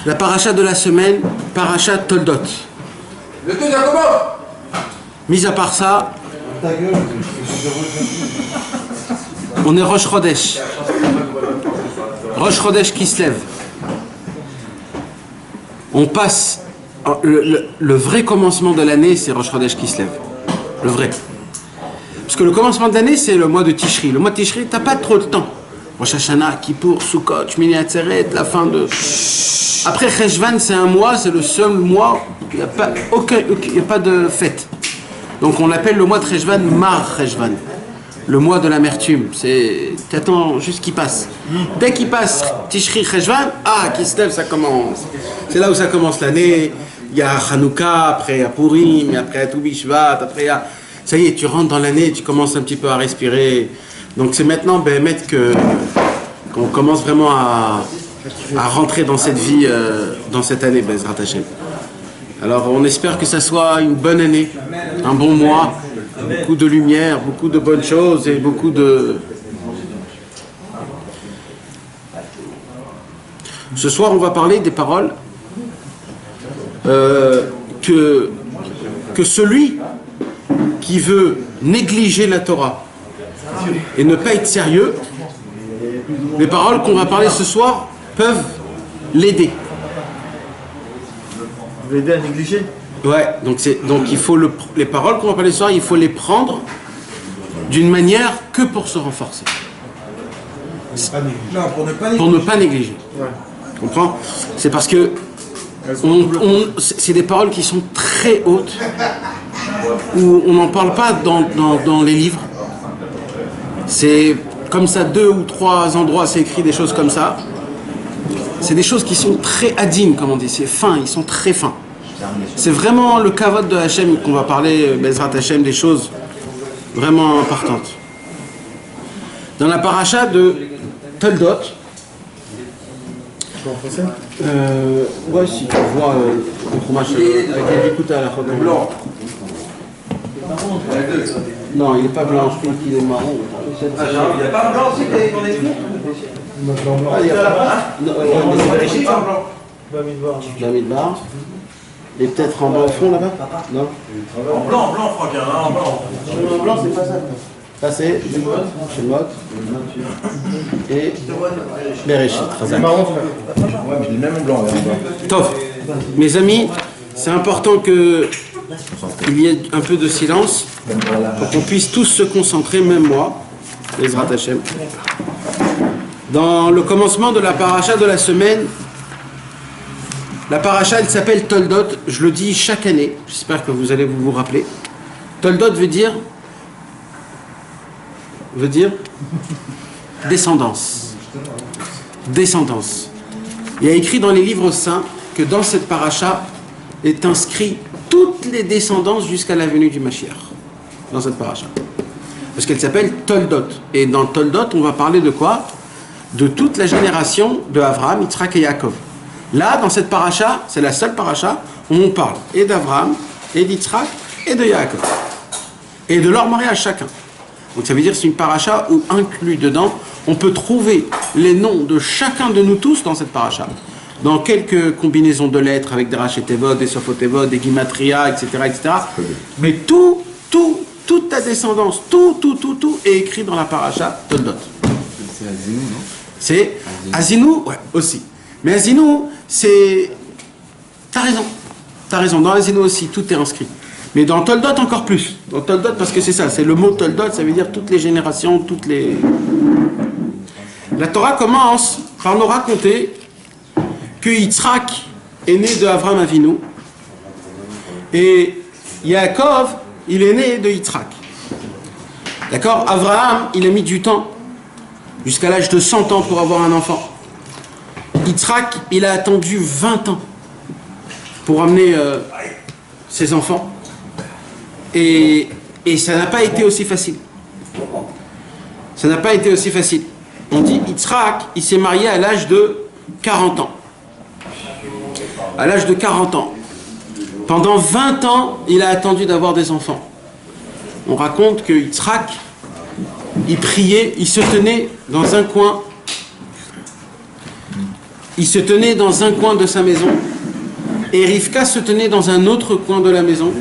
La paracha de la semaine, paracha Toldot. Le deux Jacobo. Mis à part ça, on est Rosh Chodesh. Rosh Chodesh qui se lève. On passe. Le vrai commencement de l'année, c'est Rosh Chodesh qui se lève. Le vrai. Parce que le commencement de l'année, c'est le mois de Tishri. Le mois de Tishri, t'as pas trop de temps. Rosh Hashanah, Kippour, Sukkot, Shmini Atzeret, la fin de... Après Cheshvan, c'est un mois, c'est le seul mois où il n'y a pas de fête. Donc on l'appelle le mois de Cheshvan, Mar Cheshvan. Le mois de l'amertume. T'attends juste qu'il passe. Dès qu'il passe Tishri, Cheshvan, qui se lève, ça commence. C'est là où ça commence l'année. Il y a Hanouka, après il y a Purim, après il y a Toubi Shvat, après il y a... Ça y est, tu rentres dans l'année, tu commences un petit peu à respirer. Donc c'est maintenant, qu'on commence vraiment à rentrer dans cette vie, dans cette année, Bezrat Hashem. Alors on espère que ça soit une bonne année, un bon mois, beaucoup de lumière, beaucoup de bonnes choses et beaucoup de... Ce soir on va parler des paroles que celui qui veut négliger la Torah et ne pas être sérieux, les paroles qu'on va parler ce soir peuvent l'aider. L'aider à négliger? Ouais, donc il faut les paroles qu'on va parler ce soir, il faut les prendre d'une manière que pour se renforcer. Non, pour ne pas négliger. Ouais. Tu comprends? C'est parce que c'est des paroles qui sont très hautes, où on n'en parle pas dans les livres. C'est comme ça, 2 ou 3 endroits, c'est écrit des choses comme ça. C'est des choses qui sont très adines, comme on dit. C'est fin, ils sont très fins. C'est vraiment le kavod de Hachem qu'on va parler, Bezrat Hachem, des choses vraiment importantes. Dans la paracha de Toldot, ouais, si tu vois le fromage avec l'écoute à la fois. blanc. Non, il n'est pas blanc, je crois qu'il est marron. Il n'y a pas blanc aussi qu'on est écrit. Il y a pas blanc. Bamidbar. Et peut-être en bas au fond là-bas? Non. En blanc, Franck, hein, en blanc. En blanc, c'est pas ça. Ça, c'est Shemot et Bereshit. C'est marrant, frère. Ouais, mais il est même en blanc. Tov, mes amis, c'est important qu'il y ait un peu de silence pour qu'on puisse tous se concentrer, même moi, Bezrat Hashem. Dans le commencement de la paracha de la semaine, la paracha, elle s'appelle Toldot. Je le dis chaque année, j'espère que vous allez vous rappeler. Toldot veut dire descendance. Descendance. Il y a écrit dans les livres saints que dans cette paracha est inscrit toutes les descendances jusqu'à la venue du Mashiach. Dans cette paracha. Parce qu'elle s'appelle Toldot. Et dans Toldot, on va parler de quoi? De toute la génération de Avraham, Yitzhak et Yaakov. Là, dans cette paracha, c'est la seule paracha où on parle et d'Avraham, et d'Yitzhak, et de Yaakov. Et de leur mariage chacun. Donc ça veut dire que c'est une paracha où inclus dedans, on peut trouver les noms de chacun de nous tous dans cette paracha. Dans quelques combinaisons de lettres avec des rachetevod, des sophotévod, des gimatria, etc., etc. Mais toute ta descendance, tout est écrit dans la paracha Toldot. C'est Azinou, non? C'est Azinou, ouais, aussi. Mais Azinou, c'est... T'as raison. Dans Azinou aussi, tout est inscrit. Mais dans Toldot, encore plus. Dans Toldot, parce que c'est ça, c'est le mot Toldot, ça veut dire toutes les générations, toutes les... La Torah commence par nous raconter que Yitzhak est né de Avraham Avinu et Yaakov, il est né de Yitzhak. D'accord? Avraham, il a mis du temps, jusqu'à l'âge de 100 ans pour avoir un enfant. Yitzhak, il a attendu 20 ans pour amener ses enfants. Et ça n'a pas été aussi facile. Ça n'a pas été aussi facile. On dit Yitzhak, il s'est marié à l'âge de 40 ans. À l'âge de 40 ans. Pendant 20 ans, il a attendu d'avoir des enfants. On raconte que Yitzhak, il priait, il se tenait dans un coin. il se tenait dans un coin de sa maison et Rivka se tenait dans un autre coin de la maison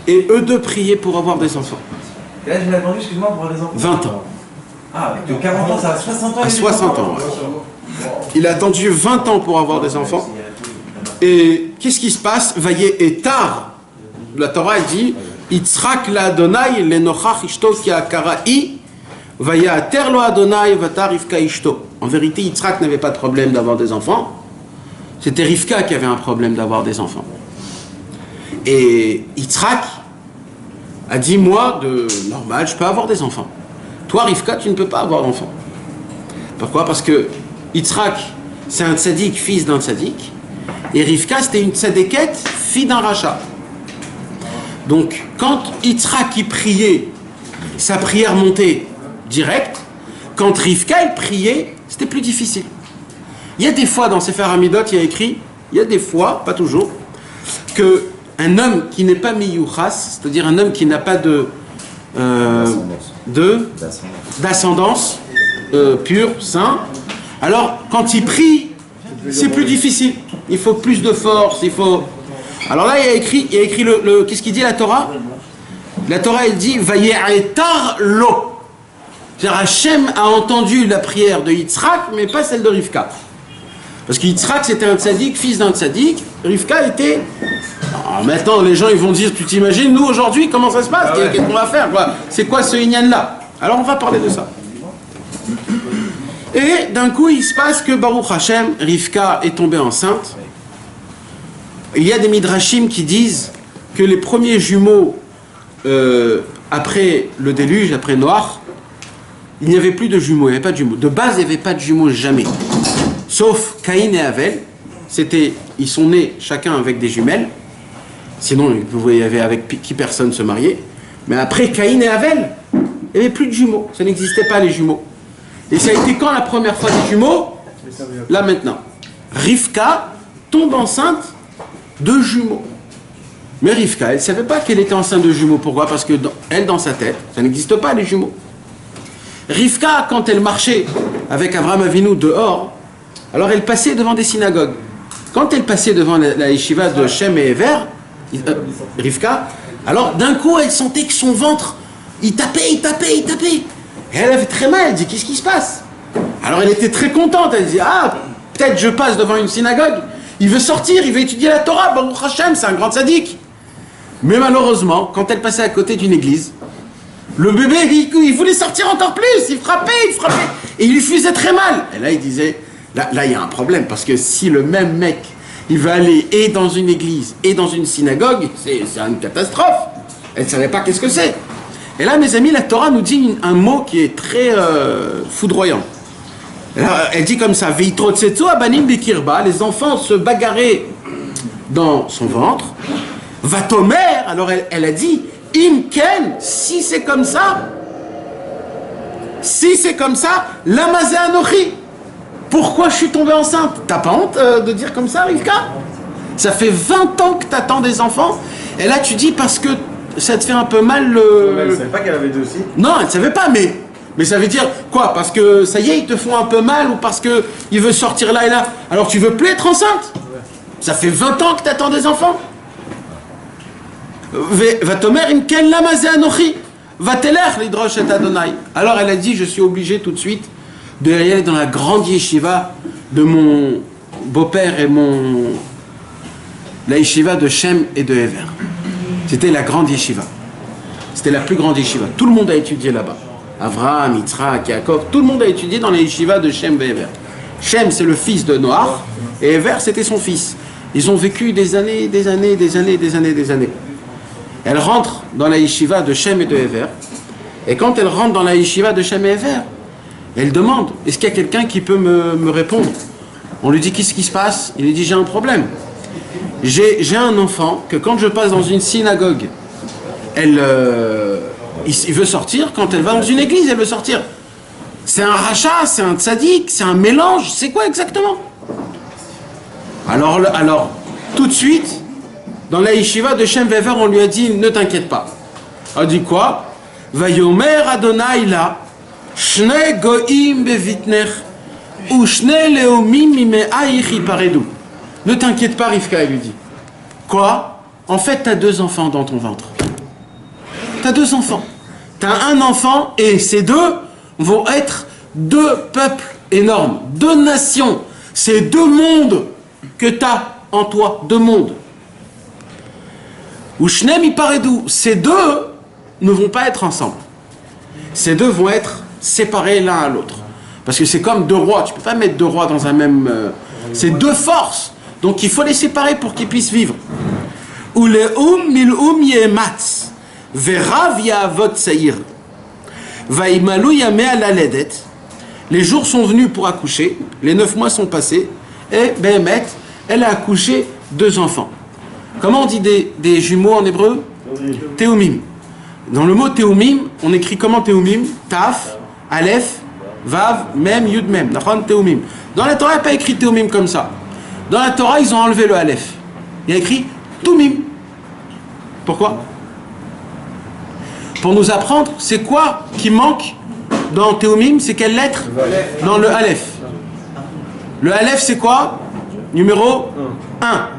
et eux deux priaient pour avoir des enfants. Et là, je m'ai attendu, excuse-moi, pour avoir des enfants. 20 ans. Ah, de 40 ans, ça a 60 ans. À 60 ans, ouais. Il a attendu 20 ans pour avoir des enfants. Et qu'est-ce qui se passe? Vaillé et tard. La Torah elle dit Yitzhak la Adonai lenochach ishto ki akara'i vayater lo Adonai vatar Rivka ishto. En vérité, Yitzhak n'avait pas de problème d'avoir des enfants. C'était Rivka qui avait un problème d'avoir des enfants. Et Yitzhak a dit moi, de normal, je peux avoir des enfants. Toi, Rivka, tu ne peux pas avoir d'enfants. Pourquoi? Parce que Yitzhak, c'est un tzaddik, fils d'un tzaddik. Et Rivka, c'était une tzadékette, fille d'un rachat. Donc, quand Yitzhak y priait, sa prière montait direct. Quand Rivka, elle priait, c'était plus difficile. Il y a des fois, dans Sefer Hamidot, il y a écrit, il y a des fois, pas toujours, qu'un homme qui n'est pas miyuchas, c'est-à-dire un homme qui n'a pas d'ascendance pure, sain, alors, quand il prie, c'est plus difficile. Il faut plus de force, il faut... Alors là, il y a écrit qu'est-ce qu'il dit la Torah? La Torah, elle dit, Vaye'etar lo. C'est-à-dire, Hachem a entendu la prière de Yitzhak, mais pas celle de Rivka. Parce que Yitzhak, c'était un tzaddik, fils d'un tzaddik. Rivka était... Alors, maintenant, les gens, ils vont dire, tu t'imagines, nous, aujourd'hui, comment ça se passe? Qu'est-ce qu'on va faire, quoi? C'est quoi ce inyan-là? Alors, on va parler de ça. Et d'un coup, il se passe que Baruch Hashem, Rivka est tombée enceinte. Il y a des midrashim qui disent que les premiers jumeaux, après le déluge, après Noach, il n'y avait plus de jumeaux, il n'y avait pas de jumeaux. De base, il n'y avait pas de jumeaux jamais. Sauf Caïn et Avel, ils sont nés chacun avec des jumelles. Sinon, il y avait avec qui personne se mariait. Mais après Caïn et Avel, il n'y avait plus de jumeaux. Ça n'existait pas les jumeaux. Et ça a été quand la première fois des jumeaux? Là maintenant. Rivka tombe enceinte de jumeaux. Mais Rivka, elle ne savait pas qu'elle était enceinte de jumeaux. Pourquoi? Parce que elle, dans sa tête, ça n'existe pas les jumeaux. Rivka, quand elle marchait avec Abraham Avinu dehors, alors elle passait devant des synagogues. Quand elle passait devant la yeshiva de Shem et Ever, Rivka, alors d'un coup elle sentait que son ventre, il tapait. Et elle avait très mal, elle dit, qu'est-ce qui se passe? Alors elle était très contente, elle dit, peut-être je passe devant une synagogue, il veut sortir, il veut étudier la Torah, Baruch Hashem, c'est un grand tzaddik. Mais malheureusement, quand elle passait à côté d'une église, le bébé, il voulait sortir encore plus, il frappait, et il lui faisait très mal. Et là il disait, là il y a un problème, parce que si le même mec, il veut aller et dans une église et dans une synagogue, c'est une catastrophe. Elle ne savait pas qu'est-ce que c'est. Et là, mes amis, la Torah nous dit un mot qui est très foudroyant. Elle dit comme ça, Veitrotsetsu abanim bekirba, les enfants se bagarraient dans son ventre. Vatomer, alors elle a dit, Imken, si c'est comme ça, lamazé anochi. Pourquoi je suis tombée enceinte? T'as pas honte de dire comme ça, Rivka? Ça fait 20 ans que t'attends des enfants, et là tu dis parce que ça te fait un peu mal le... Elle ne savait pas qu'elle avait deux aussi. Non, elle ne savait pas, mais ça veut dire quoi? Parce que ça y est, ils te font un peu mal ou parce qu'il veut sortir là et là. Alors tu veux plus être enceinte? Ça fait 20 ans que tu attends des enfants. Alors elle a dit, je suis obligé tout de suite de aller dans la grande yeshiva de mon beau-père et la yeshiva de Shem et de Ever. C'était la grande yeshiva. C'était la plus grande yeshiva. Tout le monde a étudié là-bas. Avraham, Yitzhak, Yaakov, tout le monde a étudié dans la yeshiva de Shem et Ever. Shem, c'est le fils de Noach, et Ever, c'était son fils. Ils ont vécu des années. Elle rentre dans la yeshiva de Shem et de Ever, et quand elle rentre dans la yeshiva de Shem et Ever, elle demande, est-ce qu'il y a quelqu'un qui peut me répondre? On lui dit, qu'est-ce qui se passe? Il lui dit, j'ai un problème. J'ai un enfant que quand je passe dans une synagogue, il veut sortir. Quand elle va dans une église, elle veut sortir. C'est un rachat, c'est un tzaddik, c'est un mélange. C'est quoi exactement? Alors, tout de suite, dans la yeshiva de Shem Vever, on lui a dit, ne t'inquiète pas. On a dit quoi? Vayomer Adonai la, shne goim bevitner, Ushne leomim mime'aich iparedu. Ne t'inquiète pas, Rivka, elle lui dit. Quoi? En fait, tu as 2 enfants dans ton ventre. Tu as 2 enfants. Tu as un enfant et ces 2 vont être 2 peuples énormes, 2 nations. C'est 2 mondes que tu as en toi, 2 mondes. Ushnem iparedu. Ces 2 ne vont pas être ensemble. Ces 2 vont être séparés l'un à l'autre. Parce que c'est comme 2 rois. Tu ne peux pas mettre 2 rois dans un même... c'est 2 forces. Donc il faut les séparer pour qu'ils puissent vivre. Uleum milum yematz. Verav yavot saïr. Vaimalu yamea laledet. Les jours sont venus pour accoucher. Les 9 mois sont passés. Et Behemet, elle a accouché 2 enfants. Comment on dit des jumeaux en hébreu? Théomim. Dans le mot théomim, on écrit comment théomim? Taf, Aleph, Vav, Mem, Yud, Mem. Théomim. Dans la Torah, il n'y a pas écrit théomim comme ça. Dans la Torah, ils ont enlevé le Aleph. Il y a écrit Toumim. Pourquoi? Pour nous apprendre, c'est quoi qui manque dans théomim? C'est quelle lettre? Dans le Aleph. Le Aleph, c'est quoi? Numéro 1.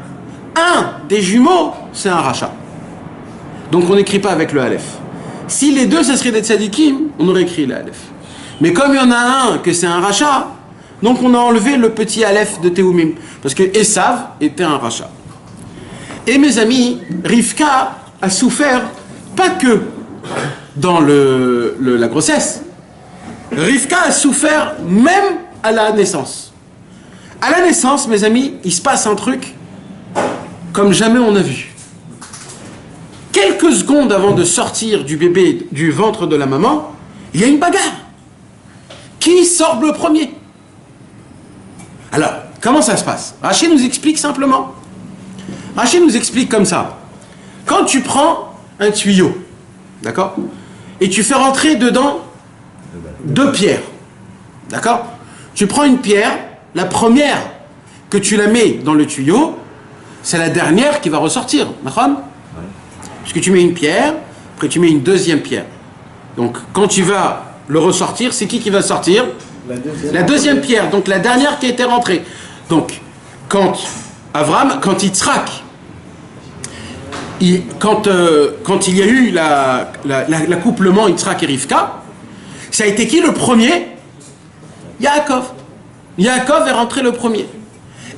Un des jumeaux, c'est un rachat. Donc on n'écrit pas avec le Aleph. Si les 2, ça serait des tzadikim, on aurait écrit le Aleph. Mais comme il y en a un que c'est un rachat, donc on a enlevé le petit Aleph de Théoumim. Parce que Esav était un rachat. Et mes amis, Rivka a souffert, pas que dans la grossesse. Rivka a souffert même à la naissance. À la naissance, mes amis, il se passe un truc comme jamais on a vu. Quelques secondes avant de sortir du bébé du ventre de la maman, il y a une bagarre. Qui sort le premier? Alors, comment ça se passe? Rachid nous explique simplement. Rachid nous explique comme ça. Quand tu prends un tuyau, d'accord, et tu fais rentrer dedans 2 pierres, d'accord, tu prends une pierre, la première que tu la mets dans le tuyau, c'est la dernière qui va ressortir, d'accord? Parce que tu mets une pierre, après tu mets une deuxième pierre. Donc quand tu vas le ressortir, c'est qui va sortir? La deuxième pierre, donc la dernière qui a été rentrée. Donc quand Avram, quand Yitzhak, quand il y a eu l'accouplement Yitzhak et Rivka, ça a été qui le premier? Yaakov. Yaakov est rentré le premier.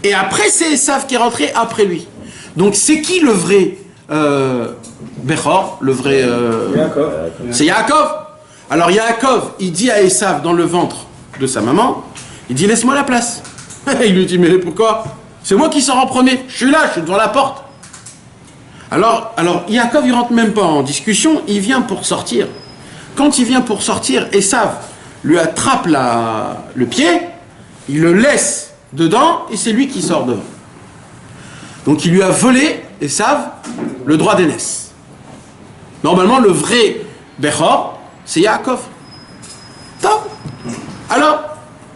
Et après c'est Esav qui est rentré après lui. Donc c'est qui le vrai Bechor, le vrai... c'est Yaakov. Alors Yaakov, il dit à Esav dans le ventre de sa maman, il dit laisse-moi la place. Il lui dit mais pourquoi? C'est moi qui sors en premier, je suis là, je suis devant la porte. Alors Yaakov il rentre même pas en discussion, il vient pour sortir. Quand il vient pour sortir, Esav lui attrape le pied, il le laisse dedans et c'est lui qui sort devant. Donc il lui a volé, Esav, le droit d'aînesse. Normalement le vrai Bechor, c'est Yaakov. Top. Alors,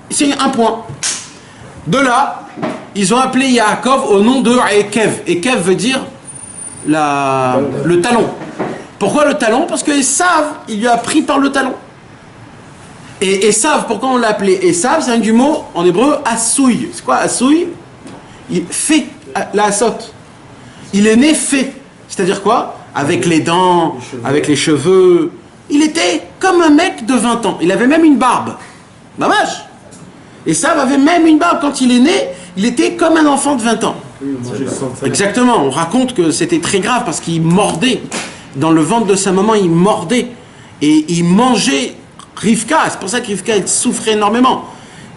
c'est un point. De là, ils ont appelé Yaakov au nom de Ekev. Ekev veut dire le talon. Pourquoi le talon? Parce que Esav, il lui a pris par le talon. Et Esav, pourquoi on l'a appelé Esav? C'est un du mot en hébreu Asouï. C'est quoi Asouï? Il fait la sotte. Il est né fait. C'est-à-dire quoi? Avec les dents, avec les cheveux. Il était comme un mec de 20 ans. Il avait même une barbe. Dommage. Esav avait même une barbe. Quand il est né, il était comme un enfant de 20 ans. Exactement. On raconte que c'était très grave parce qu'il mordait. Dans le ventre de sa maman, il mordait. Et il mangeait Rivka. C'est pour ça que Rivka, elle souffrait énormément.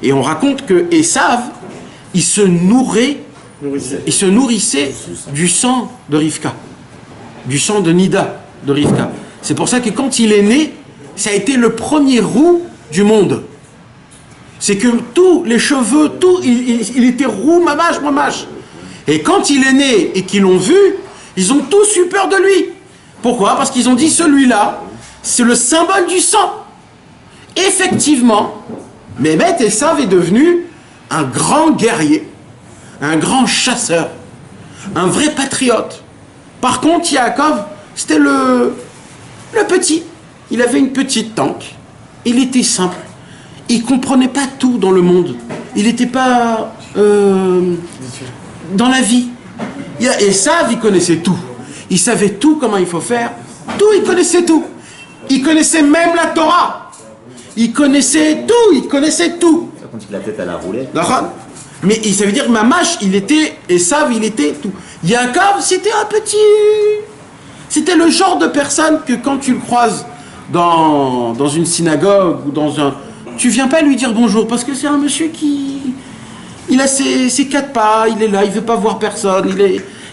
Et on raconte que Esav, il se nourrissait du sang de Rivka. Du sang de Nida de Rivka. C'est pour ça que quand il est né, ça a été le premier roux du monde. C'est que tous les cheveux, tout, il était roux, mamache. Et quand il est né et qu'ils l'ont vu, ils ont tous eu peur de lui. Pourquoi? Parce qu'ils ont dit celui-là, c'est le symbole du sang. Effectivement, Mehmet Esav est devenu un grand guerrier, un grand chasseur, un vrai patriote. Par contre, Yaakov, c'était le petit. Il avait une petite tank. Il était simple. Il ne comprenait pas tout dans le monde. il n'était pas dans la vie. Esav, il connaissait tout. Il savait tout, comment il faut faire. Tout, il connaissait tout. Il connaissait même la Torah. Il connaissait tout. Ça quand il a la tête à la roulette. D'accord. Mais ça veut dire, Mamash, Esav, il était tout. Yaakov, c'était un petit... C'était le genre de personne que quand tu le croises dans une synagogue ou dans un... Tu viens pas lui dire bonjour, parce que c'est un monsieur qui... Il a ses quatre pas, il est là, il veut pas voir personne,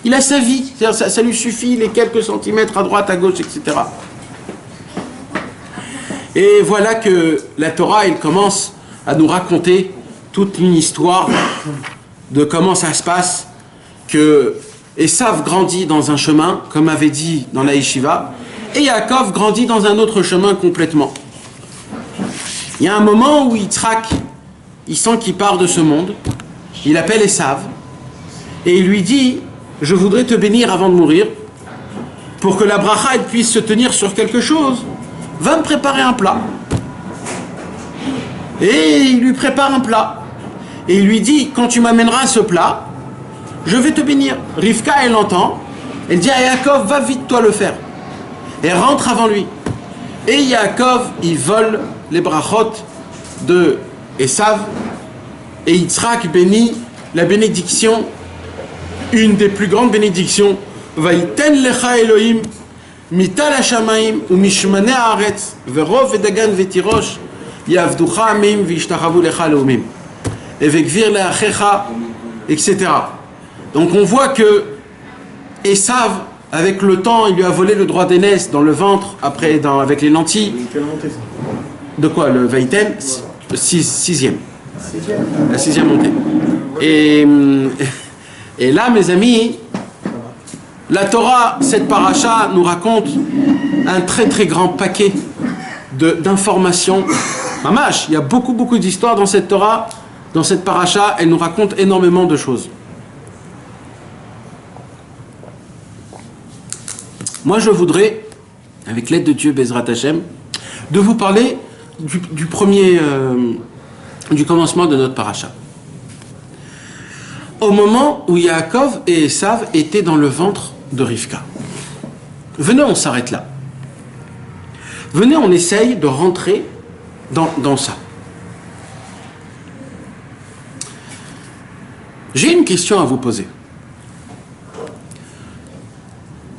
il a sa vie. Ça lui suffit, les quelques centimètres à droite, à gauche, etc. Et voilà que la Torah, elle commence à nous raconter toute une histoire de comment ça se passe, que Esav grandit dans un chemin, comme avait dit dans la Yeshiva, et Yaakov grandit dans un autre chemin complètement. Il y a un moment où Yitzhak, il sent qu'il part de ce monde, il appelle Esav, et il lui dit, je voudrais te bénir avant de mourir, pour que la bracha elle puisse se tenir sur quelque chose, va me préparer un plat. Et il lui prépare un plat. Et il lui dit, quand tu m'amèneras ce plat, je vais te bénir. Rivka, elle l'entend. Elle dit à Yaakov, va vite toi le faire. Et rentre avant lui. Et Yaakov, il vole les brachot de Esav. Et Yitzhak bénit la bénédiction, une des plus grandes bénédictions. Vaïten lecha Elohim, mital hashamaim, umishmane haaretz, verov vedagan vetirosh, yavducha amim, vishtachavu lecha leumim. Evekvir leachecha, etc. Donc on voit que Esav, avec le temps, il lui a volé le droit d'aînesse dans le ventre, après avec les lentilles. Quelle montée ça? De quoi? Le Vaïten, sixième. La sixième montée. Et là, mes amis, la Torah, cette paracha, nous raconte un très très grand paquet d'informations. Mamash, il y a beaucoup d'histoires dans cette Torah, dans cette paracha, elle nous raconte énormément de choses. Moi, je voudrais, avec l'aide de Dieu, Bezrat Hashem, de vous parler du commencement de notre paracha. Au moment où Yaakov et Esav étaient dans le ventre de Rivka. Venez, on s'arrête là. Venez, on essaye de rentrer dans ça. J'ai une question à vous poser.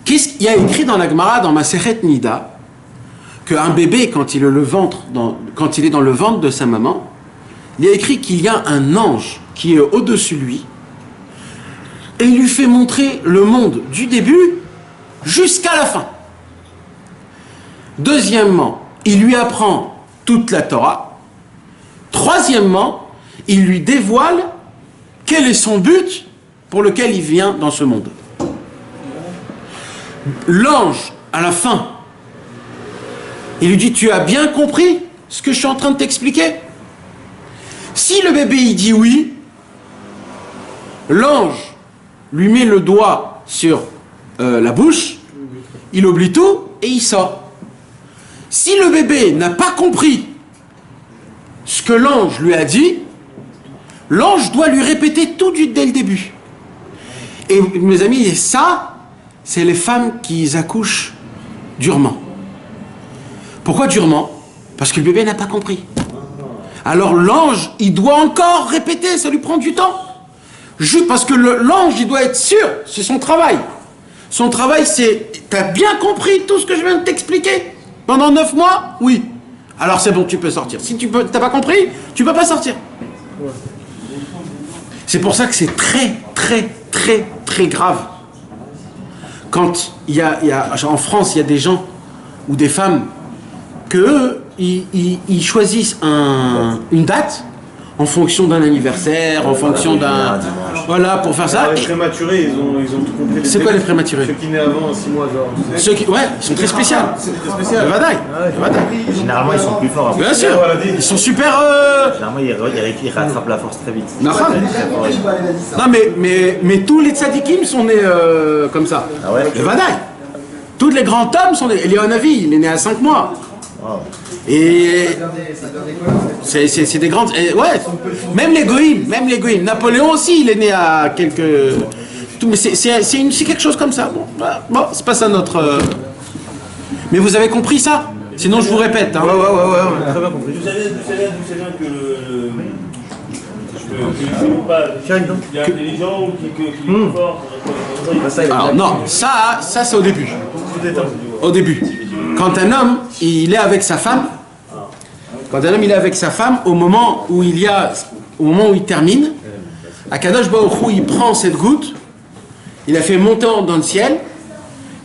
Qu'est-ce qu'il y a écrit dans la Gemara, dans Masechet Nida, qu'un bébé, quand il est dans le ventre de sa maman, il y a écrit qu'il y a un ange qui est au-dessus de lui, et il lui fait montrer le monde du début jusqu'à la fin. Deuxièmement, il lui apprend toute la Torah. Troisièmement, il lui dévoile quel est son but pour lequel il vient dans ce monde. L'ange, à la fin, il lui dit, tu as bien compris ce que je suis en train de t'expliquer? Si le bébé il dit oui, l'ange lui met le doigt sur la bouche, il oublie tout et il sort. Si le bébé n'a pas compris ce que l'ange lui a dit, l'ange doit lui répéter tout dès le début. Et mes amis, ça, c'est les femmes qui accouchent durement. Pourquoi durement? Parce que le bébé n'a pas compris. Alors l'ange, il doit encore répéter, ça lui prend du temps. Juste parce que l'ange, il doit être sûr, c'est son travail. Son travail, c'est, t'as bien compris tout ce que je viens de t'expliquer? Pendant 9 mois? Oui. Alors c'est bon, tu peux sortir. Si t'as pas compris, tu peux pas sortir. Ouais. C'est pour ça que c'est très grave. Quand en France, il y a des gens ou des femmes que ils choisissent une date en fonction d'un anniversaire, en fonction d'un... Voilà, pour faire ça. Les prématurés, ils ont tout compris. C'est quoi les prématurés? Ceux qui naissent avant 6 mois, genre. Ouais, ils sont très spéciaux. C'est très spécial. Le Vadaï. Généralement, ils sont plus forts. Après. Bien sûr. Ils sont super... Généralement, ils rattrapent la force très vite. Non, mais tous les tzadikim sont nés comme ça. Ah ouais? Le Vadaï. Tous les grands hommes sont nés... Eliyahu Hanavi, il est né à 5 mois. Et c'est des grandes... ouais, même les goïms. Napoléon aussi, il est né à quelques... Mais c'est quelque chose comme ça. Bon, c'est pas ça notre... Mais vous avez compris ça? Sinon, je vous répète. Hein. Ouais, on a très bien compris. Vous savez que il est intelligent ou qu'il est fort. Alors non, ça c'est au début. Au début. Quand un homme, il est avec sa femme, au moment où il termine, Akadosh Baruch Hu, il prend cette goutte, il la fait monter dans le ciel,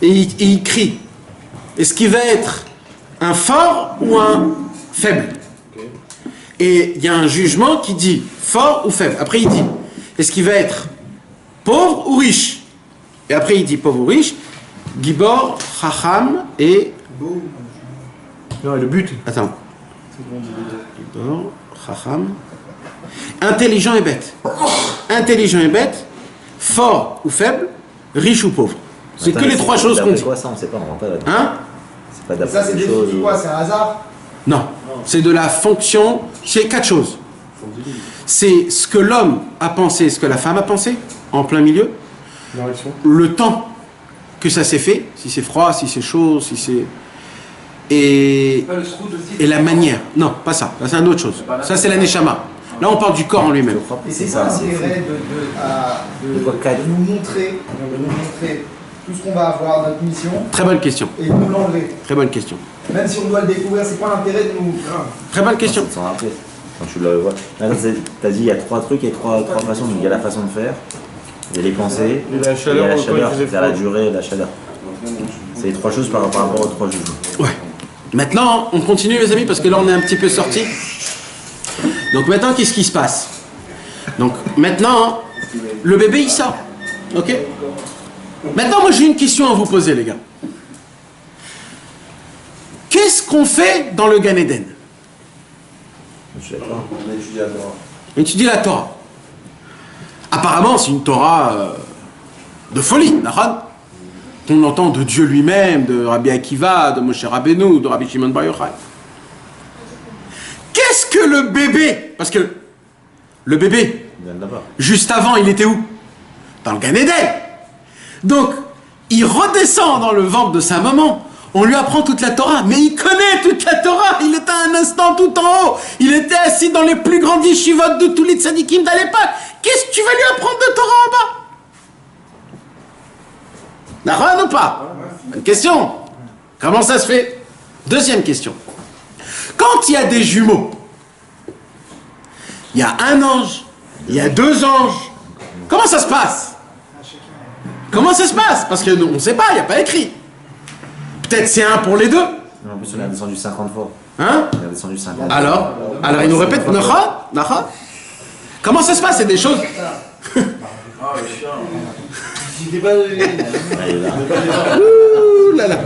et il crie. Est-ce qu'il va être un fort ou un faible? Et il y a un jugement qui dit fort ou faible. Après il dit, est-ce qu'il va être pauvre ou riche? Et après il dit pauvre ou riche, Gibor, Chacham et... Non, et le but. Attends. Gibor, Chacham... Intelligent et bête. Intelligent et bête, fort ou faible, riche ou pauvre. C'est que les trois choses qu'on dit. C'est quoi ça? On sait pas, on va pas. Hein? C'est pas d'après Ça, c'est les des choses. trucs quoi? C'est un hasard? Non. C'est de la fonction... C'est quatre choses. C'est ce que l'homme a pensé, ce que la femme a pensé, en plein milieu. Le temps que ça s'est fait, si c'est froid, si c'est chaud, si c'est... Et la manière. Non, pas ça. Ça, c'est une autre chose. Ça, c'est la neshama. Là, on parle du corps en lui-même. Et c'est ça l'intérêt de nous montrer tout ce qu'on va avoir, notre mission, Très bonne question. et de nous l'enlever. Très bonne question. Même si on doit le découvrir, c'est quoi l'intérêt de nous... Très bonne question. Sans rappeler. Quand tu le vois. T'as dit il y a trois trucs et trois façons. Donc, il y a la façon de faire, il y a les pensées, Et la chaleur, il y a la quand il chaleur, faisait c'est-à-dire la froid. durée et la chaleur. C'est les trois choses par rapport aux trois jugements. Ouais. Maintenant, on continue, les amis, parce que là, on est un petit peu sorti. Donc maintenant, qu'est-ce qui se passe? Donc maintenant, le bébé, il sort. Ok? Maintenant, moi, j'ai une question à vous poser, les gars. Qu'est-ce qu'on fait dans le Gan Eden? Je suis d'accord. On étudie la Torah. Apparemment, c'est une Torah de folie, d'accord? On entend de Dieu lui-même, de Rabbi Akiva, de Moshe Rabbeinu, de Rabbi Shimon Bar Yochai. Qu'est-ce que le bébé? Parce que le bébé, Il vient de là-bas. juste avant, il était où? Dans le Gan Eden. Donc, il redescend dans le ventre de sa maman. On lui apprend toute la Torah, mais il connaît toute la Torah. Il était un instant tout en haut. Il était assis dans les plus grandes yeshivot de tous les tzadikim de l'époque. Qu'est-ce que tu vas lui apprendre de Torah en bas? D'accord ou pas? Bonne question. Comment ça se fait? Deuxième question. Quand il y a des jumeaux, il y a un ange, il y a deux anges, comment ça se passe? Comment ça se passe? Parce que on ne sait pas, il n'y a pas écrit. Peut-être c'est un pour les deux. En plus, on a descendu 50 fois. Hein? On a descendu 50 Alors il nous répète, Nacha? Comment ça se passe? C'est des choses... J'étais pas donné. Ouh là là.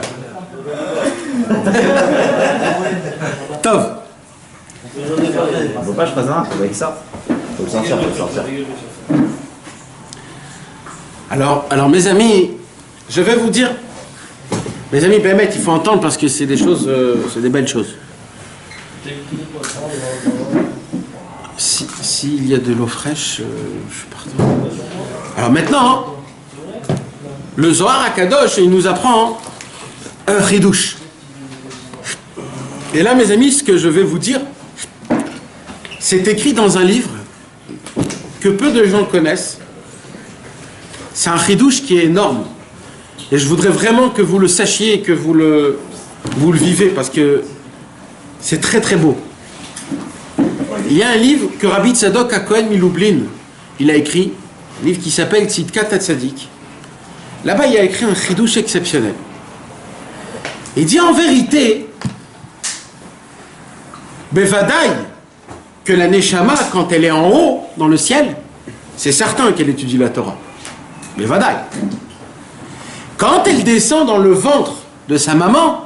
Tov. On peut pas, je présente avec ça. Faut le sortir, faut le sortir. Alors mes amis, je vais vous dire, mes amis, Bémet, il faut entendre parce que c'est des choses, c'est des belles choses. S'il y a de l'eau fraîche, je suis partant. Alors maintenant, le Zohar HaKadosh, il nous apprend un chidouche. Et là, mes amis, ce que je vais vous dire, c'est écrit dans un livre que peu de gens connaissent. C'est un chidouche qui est énorme. Et je voudrais vraiment que vous le sachiez et que vous le vivez parce que c'est très très beau. Il y a un livre que Rabbi Tzadok HaKohen Milublin, il a écrit, un livre qui s'appelle Tzidkat HaTzadik. Là-bas, il a écrit un chidouche exceptionnel. Il dit en vérité, Bevadaï, que la Neshama, quand elle est en haut, dans le ciel, c'est certain qu'elle étudie la Torah. Bevadaï. Quand elle descend dans le ventre de sa maman,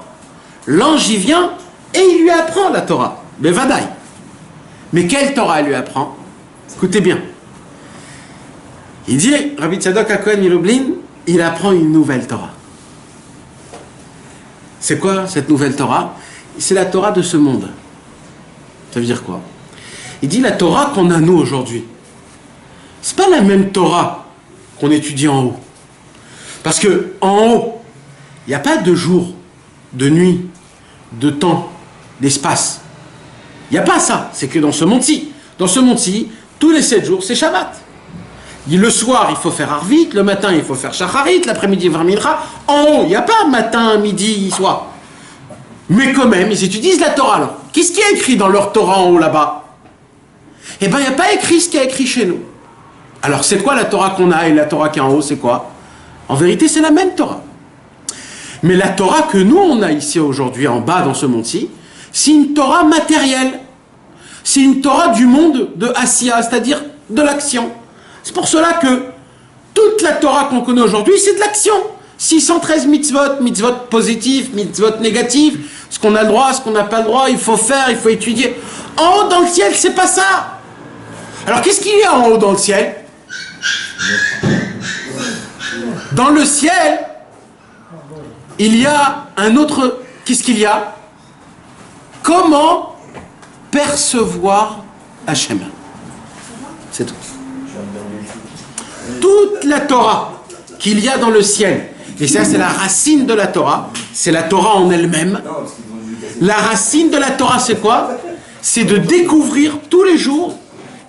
l'ange y vient et il lui apprend la Torah. Bevadaï. Mais quelle Torah elle lui apprend? Écoutez bien. Il dit, Rabbi Tzadok HaKohen Milublin, il apprend une nouvelle Torah. C'est quoi cette nouvelle Torah? c'est la Torah de ce monde. Ça veut dire quoi? Il dit la Torah qu'on a nous aujourd'hui. C'est pas la même Torah qu'on étudie en haut. Parce que en haut, il n'y a pas de jour, de nuit, de temps, d'espace. Il n'y a pas ça. C'est que dans ce monde-ci, tous les 7 jours, c'est Shabbat. Le soir, il faut faire Arvit, le matin, il faut faire Shacharit, l'après-midi, faire Mincha. En haut, il n'y a pas matin, midi, soir. Mais quand même, ils étudient la Torah. Alors, qu'est-ce qui est écrit dans leur Torah en haut là-bas? Eh bien, il n'y a pas écrit ce qui est écrit chez nous. Alors, c'est quoi la Torah qu'on a et la Torah qui est en haut, c'est quoi? En vérité, c'est la même Torah. Mais la Torah que nous, on a ici aujourd'hui, en bas, dans ce monde-ci, c'est une Torah matérielle. C'est une Torah du monde de Asiya, c'est-à-dire de l'action. C'est pour cela que toute la Torah qu'on connaît aujourd'hui, c'est de l'action. 613 mitzvot, mitzvot positifs, mitzvot négatifs, ce qu'on a le droit, ce qu'on n'a pas le droit, il faut faire, il faut étudier. En haut dans le ciel, c'est pas ça. Alors qu'est-ce qu'il y a en haut dans le ciel? Dans le ciel, il y a un autre... Qu'est-ce qu'il y a? Comment percevoir Hachem? C'est tout. Toute la Torah qu'il y a dans le ciel, et ça c'est la racine de la Torah, c'est la Torah en elle-même. La racine de la Torah c'est quoi? C'est de découvrir tous les jours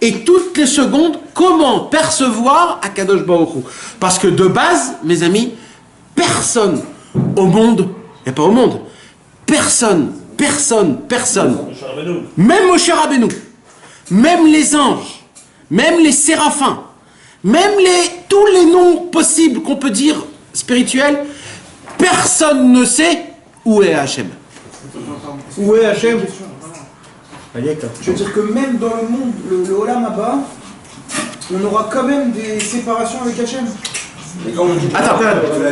et toutes les secondes comment percevoir Akadosh Baruch Hu. Parce que de base, mes amis, personne au monde, et pas au monde, personne, même Moshe Rabbeinu, même les anges, même les séraphins, même tous les noms possibles qu'on peut dire spirituels, personne ne sait où est Hachem. Où est Hachem? Je veux dire que même dans le monde, le Olam Abba, on aura quand même des séparations avec Hachem. Attends,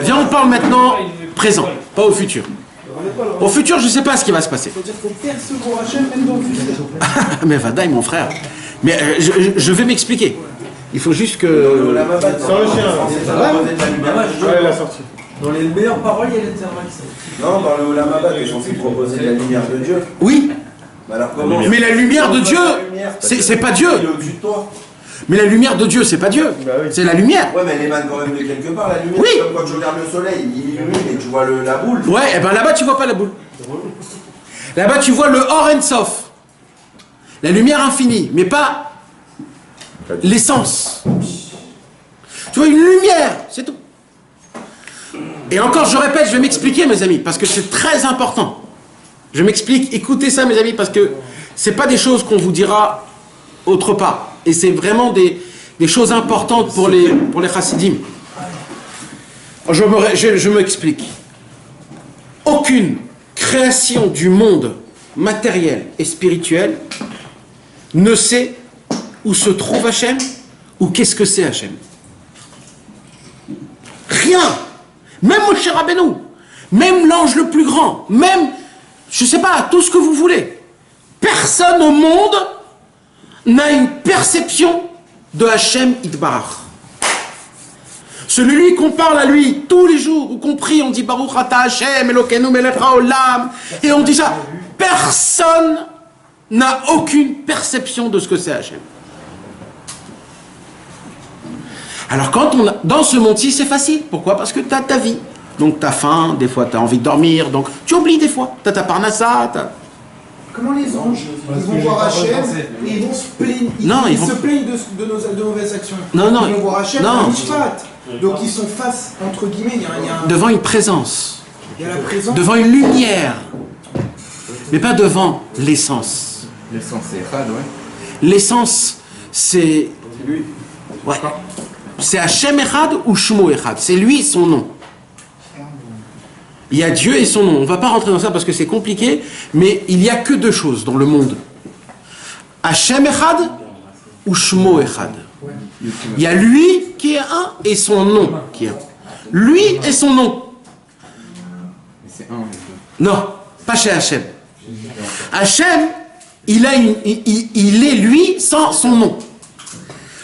viens, on parle maintenant présent, pas au futur. Au futur, je ne sais pas ce qui va se passer. C'est-à-dire qu'il faut percevoir Hachem même dans le futur. Mais Vadaï, mon frère. Mais je vais m'expliquer. Il faut juste que... Sans le chien. Ouais, la sortie. Dans les meilleures paroles, il y a l'éternel. Non, dans le Olam Abba, tu es censé proposer de la lumière de Dieu. Oui, Alors comment mais la lumière de Dieu, c'est pas Dieu. Il est au-dessus de toi. Mais la lumière de Dieu, c'est pas Dieu. Bah oui. C'est la lumière. Ouais, mais elle émane quand même de quelque part, la lumière. Oui. Comme quand tu regardes le soleil, il illumine et tu vois la boule. Ouais, et ben là-bas, tu vois pas la boule. Là-bas, tu vois le Or en Sof. La lumière infinie, mais pas l'essence. Tu vois une lumière, c'est tout. Et encore, je répète, je vais m'expliquer, mes amis, parce que c'est très important. Je m'explique, écoutez ça, mes amis, parce que c'est pas des choses qu'on vous dira autre part. Et c'est vraiment des choses importantes pour les chassidim. Je m'explique. Aucune création du monde matériel et spirituel ne sait où se trouve Hachem ou qu'est-ce que c'est Hachem. Rien. Même Moshe Rabbeinu, même l'ange le plus grand, même, je sais pas, tout ce que vous voulez. Personne au monde n'a une perception de Hachem Itbarach. Celui qu'on parle à lui tous les jours, ou qu'on prie, on dit Baruch Ata Hachem, Elokeinu melech haolam, et on dit ça. Personne n'a aucune perception de ce que c'est Hachem. Alors dans ce monde-ci, c'est facile. Pourquoi? Parce que tu as ta vie. Donc tu as faim, des fois tu as envie de dormir, donc tu oublies des fois. Tu as ta parnassa, Comment les anges, ils vont voir Hachem et ils vont se plaindre, ils se plaignent de mauvaises actions. Non, ils vont voir Hachem non. en Mishpat. Donc ils sont face, entre guillemets, il y a devant une présence, il y a la présence. devant une lumière, mais pas devant l'essence. L'essence, c'est Echad, ouais. L'essence, c'est... lui. Ouais. C'est Hachem Echad ou Shmo Echad. C'est lui, son nom. Il y a Dieu et son nom. On ne va pas rentrer dans ça parce que c'est compliqué, mais il n'y a que deux choses dans le monde. Hachem Echad ou Shmo Echad. Il y a lui qui est un et son nom qui est un. Lui et son nom. Mais c'est un, les deux. Non, pas chez Hachem. Hachem, il est lui sans son nom.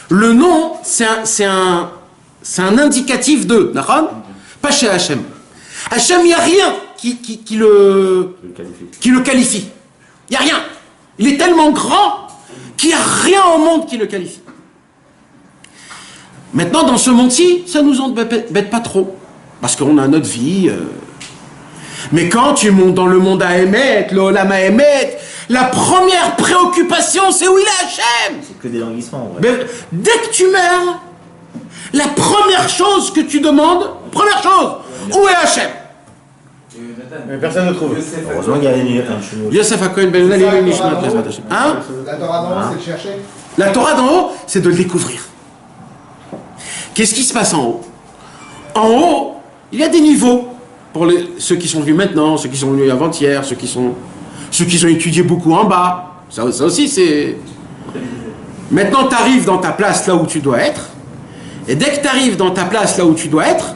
Le nom, c'est un indicatif de, d'accord? Pas chez Hachem. Hachem, il n'y a rien qui le qualifie. Il n'y a rien. Il est tellement grand qu'il n'y a rien au monde qui le qualifie. Maintenant, dans ce monde-ci, ça nous embête pas trop. Parce qu'on a notre vie. Mais quand tu montes dans le monde à Emet, le Olam à Emet, la première préoccupation, c'est où il est Hachem. C'est que des languissements, en vrai. Mais dès que tu meurs, la première chose que tu demandes, où est Hachem? Mais personne ne trouve. Heureusement qu'il y a un chenou. Yosef HaKohen Ben Nali Nishmat Bezrat Hashem. Hein? La Torah d'en haut, c'est de chercher. La Torah d'en haut, c'est de le découvrir. Qu'est-ce qui se passe en haut? En haut, il y a des niveaux. Pour ceux qui sont venus maintenant, ceux qui sont venus avant-hier, ceux qui ont étudié beaucoup en bas. Ça aussi, c'est... Maintenant, tu arrives dans ta place là où tu dois être. Et dès que tu arrives dans ta place là où tu dois être,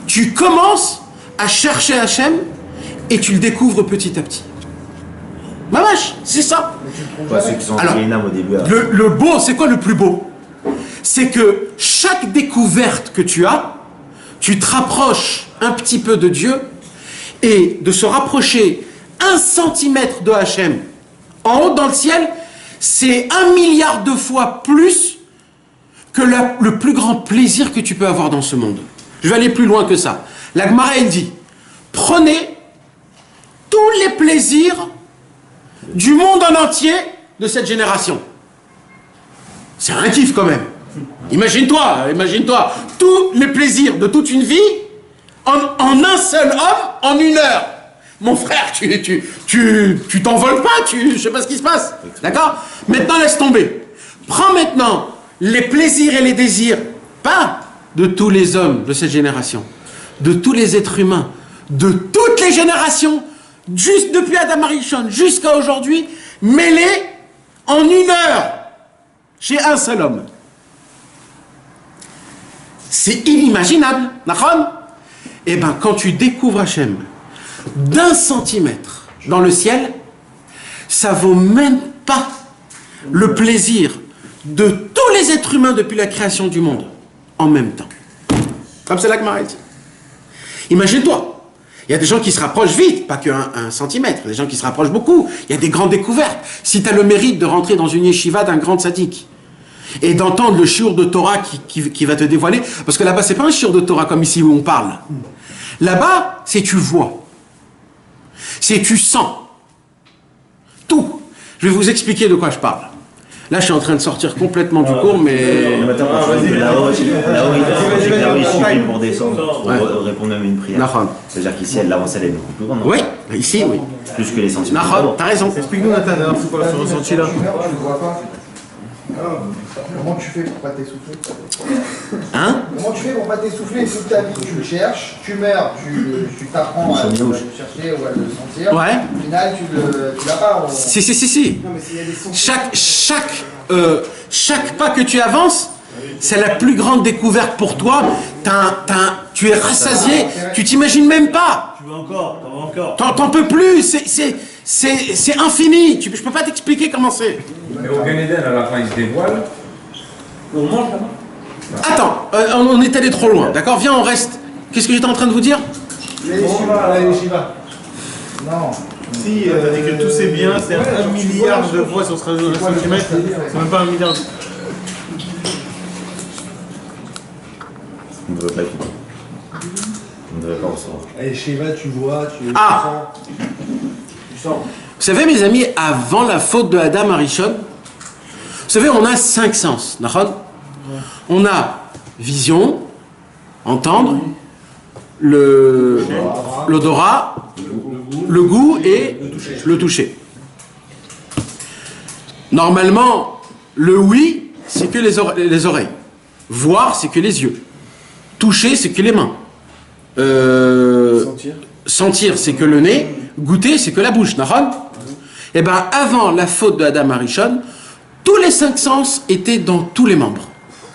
tu commences à chercher Hachem et tu le découvres petit à petit. Mamash, c'est ça. Ouais, ceux qui sont Alors, au début. le beau, c'est quoi le plus beau? C'est que chaque découverte que tu as, tu te rapproches un petit peu de Dieu, et de se rapprocher 1 centimètre de Hachem en haut dans le ciel, c'est 1 milliard de fois plus que le plus grand plaisir que tu peux avoir dans ce monde. Je vais aller plus loin que ça. La Gemara, elle dit, prenez tous les plaisirs du monde en entier de cette génération. C'est un kiff quand même. Imagine-toi, tous les plaisirs de toute une vie en un seul homme en 1 heure. Mon frère, tu t'envoles pas, je sais pas ce qui se passe. D'accord? Maintenant, laisse tomber. Prends maintenant les plaisirs et les désirs, pas de tous les hommes de cette génération, de tous les êtres humains, de toutes les générations, juste depuis Adam Arishon jusqu'à aujourd'hui, mêlés en 1 heure chez un seul homme. C'est inimaginable, Nachon? Eh bien, quand tu découvres Hachem d'1 centimètre dans le ciel, ça vaut même pas le plaisir de tous les êtres humains depuis la création du monde en même temps. Comme c'est là que m'arrête. Imagine-toi, il y a des gens qui se rapprochent vite, pas qu'1 centimètre, il y a des gens qui se rapprochent beaucoup, il y a des grandes découvertes. Si tu as le mérite de rentrer dans une yeshiva d'un grand tzaddik, et d'entendre le shiur de Torah qui va te dévoiler, parce que là-bas, c'est pas un shiur de Torah comme ici où on parle. Là-bas, c'est tu vois. C'est tu sens. Tout. Je vais vous expliquer de quoi je parle. Là, je suis en train de sortir complètement du cours, mais... Là-haut, il suffit pour descendre, pour répondre à une prière. C'est-à-dire qu'ici, l'avancée est beaucoup plus grande. Oui, ici, oui. Plus que les sentiments. T'as raison. Explique-nous, Nathan, alors, c'est quoi ce ressenti là? Tu le vois pas. Comment tu fais pour pas t'essouffler? Hein? Comment tu fais pour pas t'essouffler? Toute ta vie, tu le cherches, tu meurs, tu t'apprends à le chercher ou à le sentir. Ouais. Au final, tu l'as pas. Si. Non, mais s'il y a des sentiments. Chaque pas que tu avances, c'est la plus grande découverte pour toi. Tu es rassasié, tu t'imagines même pas. Tu veux encore, t'en veux encore. T'en peux plus, c'est infini. Je peux pas t'expliquer comment c'est. Mais au Gan Eden, à la fin, il se dévoile. On mange là-bas. Attends, on est allé trop loin, d'accord? Viens, on reste. Qu'est-ce que j'étais en train de vous dire? Les yeshivas. Non. Si, t'as dit que tous ces biens, c'est 1 milliard de fois sur ce centimètre. C'est même pas 1 milliard. On ne devrait pas écouter. On ne devrait pas recevoir. Les Shiva, tu vois, tu sens. Vous savez, mes amis, avant la faute de Adam Arishon, vous savez, on a 5 sens. On a vision, entendre, l'odorat, le goût et le toucher. Normalement, le oui, c'est que les oreilles. Voir, c'est que les yeux. Toucher, c'est que les mains. Sentir, c'est que le nez. Goûter, c'est que la bouche. Eh bien, avant la faute de Adam Arishon, tous les 5 sens étaient dans tous les membres.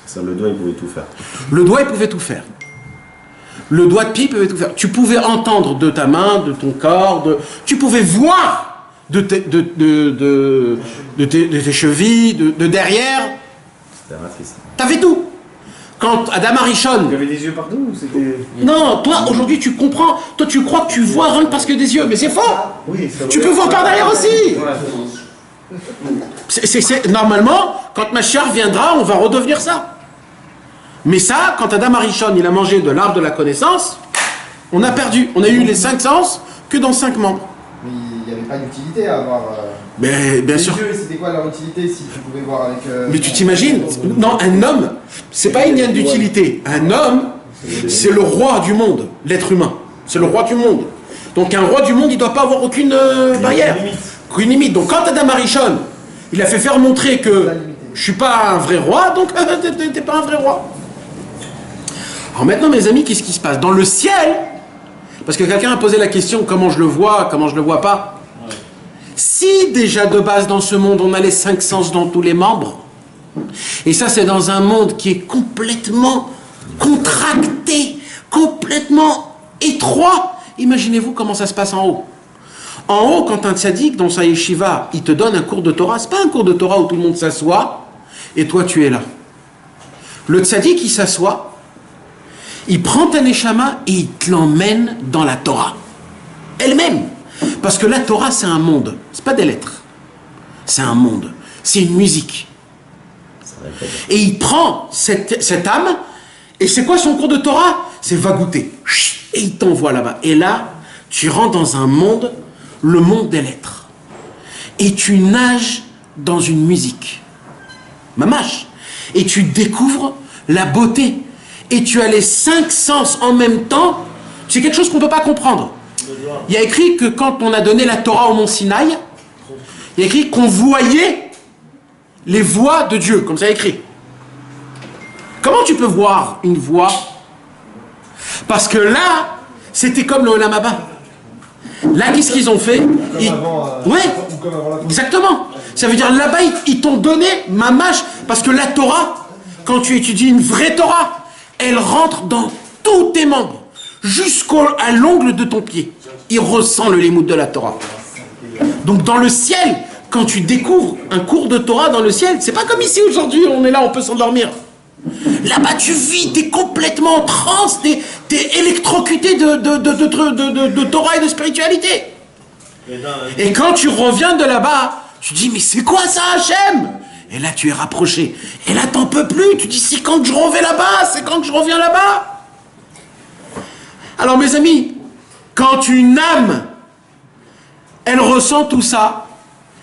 Ça, le doigt, il pouvait tout faire. Le doigt, il pouvait tout faire. Le doigt de pied pouvait tout faire. Tu pouvais entendre de ta main, de ton corps, tu pouvais voir de tes chevilles, de derrière. C'était un matrice. T'avais tout. Quand Adam Arishon... Il y avait des yeux partout ou c'était... Non, toi, aujourd'hui, tu comprends. Toi, tu crois que tu vois rien que parce que des yeux. Mais c'est faux. Oui, Tu peux voir par derrière aussi. Normalement, quand Mashiach viendra, on va redevenir ça. Mais ça, quand Adam Arishon, il a mangé de l'arbre de la connaissance, on a perdu. On a eu les 5 sens que dans 5 membres. Mais il n'y avait pas d'utilité à avoir... Mais bien sûr. Les yeux, c'était quoi leur utilité si tu pouvais voir avec... Mais tu t'imagines? Non, un homme, c'est pas une liane d'utilité. Un homme, c'est le roi du monde, l'être humain. C'est le roi du monde. Donc un roi du monde, il ne doit pas avoir aucune barrière, aucune limite. Donc quand Adam Arishon, il a fait faire montrer que je suis pas un vrai roi, donc t'es pas un vrai roi. Alors maintenant, mes amis, qu'est-ce qui se passe? Dans le ciel, parce que quelqu'un a posé la question, comment je le vois, comment je le vois pas. Si déjà de base dans ce monde, on a les 5 sens dans tous les membres, et ça c'est dans un monde qui est complètement contracté, complètement étroit, imaginez-vous comment ça se passe en haut. En haut, quand un tzaddik dans sa yeshiva, il te donne un cours de Torah, c'est pas un cours de Torah où tout le monde s'assoit, et toi tu es là. Le tzaddik, il s'assoit, il prend ta neshama et il te l'emmène dans la Torah. Elle-même. Parce que la Torah, c'est un monde. C'est pas des lettres. C'est un monde. C'est une musique. Et il prend cette âme, et c'est quoi son cours de Torah? C'est va goûter. Et il t'envoie là-bas. Et là, tu rentres dans un monde, le monde des lettres. Et tu nages dans une musique. Mamash. Et tu découvres la beauté. Et tu as les 5 sens en même temps. C'est quelque chose qu'on ne peut pas comprendre. Il y a écrit que quand on a donné la Torah au mont Sinaï, il y a écrit qu'on voyait les voix de Dieu, comme ça il y a écrit. Comment tu peux voir une voix? Parce que là, c'était comme le Olam Haba. Là, qu'est-ce qu'ils ont fait? Ouais, exactement. Ça veut dire là-bas, ils t'ont donné mamash, parce que la Torah, quand tu étudies une vraie Torah, elle rentre dans tous tes membres, jusqu'à l'ongle de ton pied. Il ressent le limoud de la Torah. Donc dans le ciel, quand tu découvres un cours de Torah dans le ciel, c'est pas comme ici aujourd'hui, on est là, on peut s'endormir. Là-bas tu vis, t'es complètement en transe, t'es électrocuté de Torah et de spiritualité. Et quand tu reviens de là-bas, tu dis mais c'est quoi ça Hachem? Et là tu es rapproché. Et là t'en peux plus, tu dis c'est quand que je reviens là-bas, c'est quand que je reviens là-bas. Alors mes amis, quand une âme, elle ressent tout ça,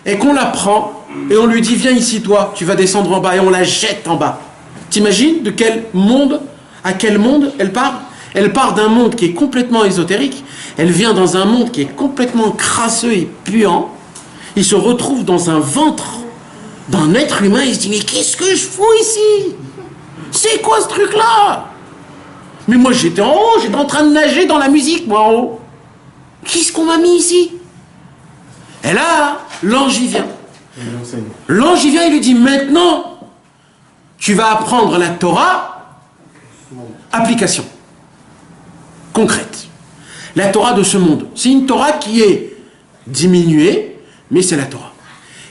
et qu'on la prend, et on lui dit viens ici toi, tu vas descendre en bas, et on la jette en bas. T'imagines de quel monde, à quel monde elle part? Elle part d'un monde qui est complètement ésotérique, elle vient dans un monde qui est complètement crasseux et puant, il se retrouve dans un ventre d'un être humain, il se dit mais qu'est-ce que je fous ici? C'est quoi ce truc-là? Mais moi j'étais en haut, j'étais en train de nager dans la musique, moi en haut. Qu'est-ce qu'on m'a mis ici? Et là, l'ange y vient. L'ange y vient, il lui dit maintenant, tu vas apprendre la Torah, application concrète. La Torah de ce monde. C'est une Torah qui est diminuée, mais c'est la Torah.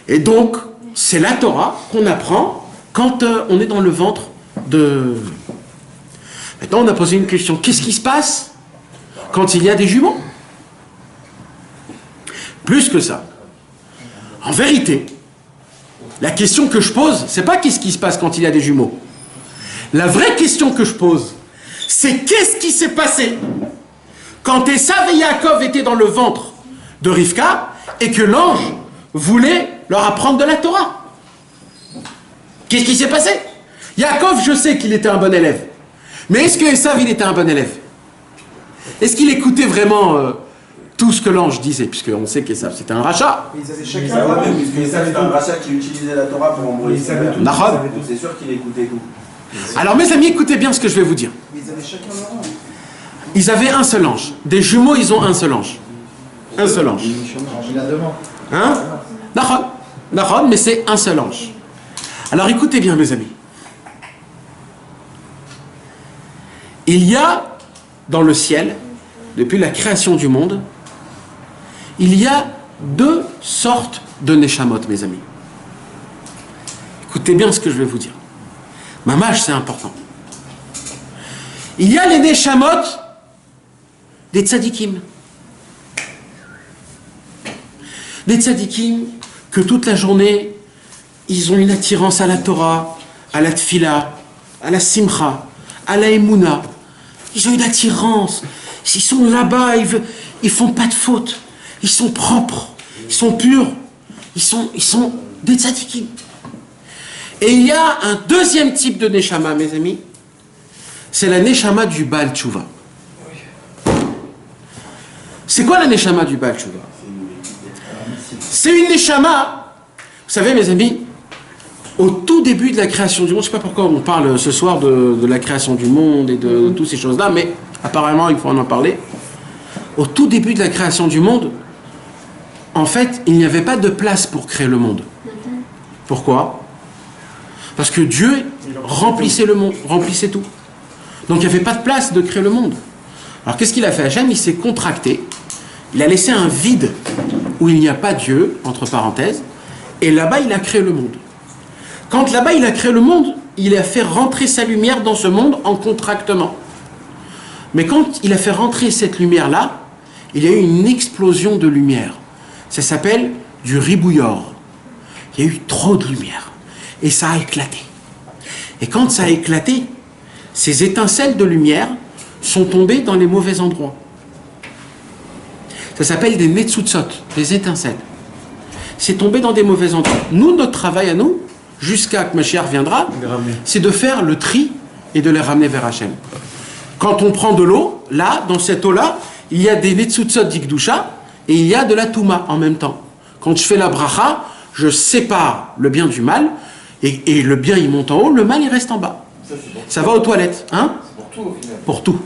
Et donc, c'est la Torah qu'on apprend quand on est dans le ventre de... Maintenant, on a posé une question. Qu'est-ce qui se passe quand il y a des jumeaux? Plus que ça. En vérité, la question que je pose, c'est pas qu'est-ce qui se passe quand il y a des jumeaux. La vraie question que je pose, c'est qu'est-ce qui s'est passé quand Esav et Yaakov étaient dans le ventre de Rivka et que l'ange voulait leur apprendre de la Torah. Qu'est-ce qui s'est passé? Yaakov, je sais qu'il était un bon élève. Mais est-ce que Esav, il était un bon élève? Est-ce qu'il écoutait vraiment tout ce que l'ange disait? Puisqu'on sait qu'Esav, c'était un rachat. Ils avaient chacun c'était un rachat qui utilisait la Torah pour embrouiller ses pères. C'est sûr qu'il écoutait tout. Alors mes amis, écoutez bien ce que je vais vous dire. Ils avaient chacun leur ange. Ils avaient un seul ange. Des jumeaux, ils ont un seul ange. Un seul ange. Hein? Nahon, mais c'est un seul ange. Alors écoutez bien mes amis. Il y a dans le ciel, depuis la création du monde, il y a 2 sortes de neshamot, mes amis. Écoutez bien ce que je vais vous dire. Mamash, c'est important. il y a les neshamot des tzadikim. Des tzadikim que toute la journée, ils ont une attirance à la Torah, à la tfila, à la simcha, à la emuna. Ils ont une attirance. Ils sont là-bas, ils font pas de faute. Ils sont propres, ils sont purs. Ils sont des tzadikim. Et il y a un deuxième type de neshama, mes amis. C'est la neshama du Baal Tshuva. C'est quoi la neshama du Baal Tshuva? C'est une neshama, vous savez mes amis, au tout début de la création du monde, je ne sais pas pourquoi on parle ce soir de la création du monde et de toutes ces choses-là, mais apparemment il faut en parler. Au tout début de la création du monde, en fait, il n'y avait pas de place pour créer le monde. Pourquoi? Parce que Dieu remplissait le monde, remplissait tout. Donc il n'y avait pas de place de créer le monde. Alors qu'est-ce qu'il a fait? Hachem, il s'est contracté, il a laissé un vide où il n'y a pas Dieu, entre parenthèses, et là-bas il a créé le monde. Quand là-bas il a créé le monde, il a fait rentrer sa lumière dans ce monde en contractement. Mais quand il a fait rentrer cette lumière-là, il y a eu une explosion de lumière. Ça s'appelle du ribouillor. Il y a eu trop de lumière. Et ça a éclaté. Et quand ça a éclaté, ces étincelles de lumière sont tombées dans les mauvais endroits. Ça s'appelle des netzutzot, des étincelles. C'est tombé dans des mauvais endroits. Nous, notre travail à nous, jusqu'à que Mashiach viendra, c'est de faire le tri et de les ramener vers Hachem. Quand on prend de l'eau, là, dans cette eau-là, il y a des netzutzot d'Ikdusha et il y a de la Touma en même temps. Quand je fais la bracha, je sépare le bien du mal et le bien il monte en haut, le mal il reste en bas. Ça va aux toilettes, hein? Pour tout au final. Pour tout.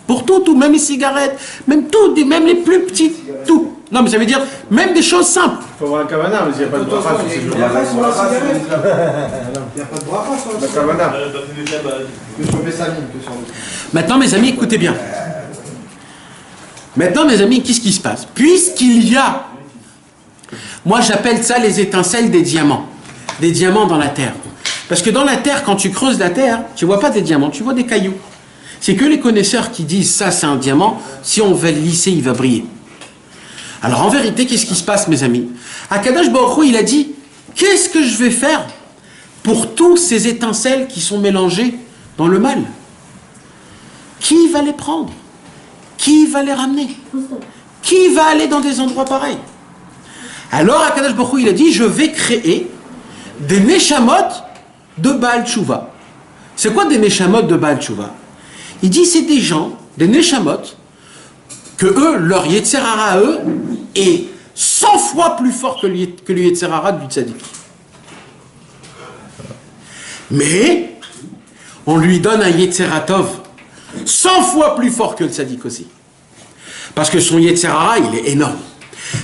Pour tout, même les cigarettes, même tout, même les plus petites, tout. Non, mais ça veut dire même des choses simples. Il faut avoir un kavana, mais il n'y a pas de bracha sur ces jours. Il n'y a pas de bracha sur la La kavana. Que sur Bessamine, que sur l'autre. Maintenant, mes amis, écoutez bien. Maintenant, mes amis, qu'est-ce qui se passe? Puisqu'il y a, moi j'appelle ça les étincelles des diamants dans la terre. Parce que dans la terre, quand tu creuses la terre, tu ne vois pas des diamants, tu vois des cailloux. C'est que les connaisseurs qui disent ça c'est un diamant, si on va le lisser, il va briller. Alors en vérité, qu'est-ce qui se passe, mes amis? Akadosh Baruch Hu, il a dit, qu'est-ce que je vais faire pour tous ces étincelles qui sont mélangées dans le mal? Qui va les prendre? Qui va les ramener? Qui va aller dans des endroits pareils? Alors Akadosh Baruch Hu, il a dit, je vais créer des neshamot de Baal Tshuva. C'est quoi des neshamot de Baal Tshuva? Il dit, c'est des gens, des neshamot, que eux, leur Yetzer Hara à eux, est 100 fois plus fort que le Yetzer Hara du tzaddik. Mais, on lui donne un Yetzer Tov 100 fois plus fort que le tzaddik aussi. Parce que son Yetzer Hara, il est énorme.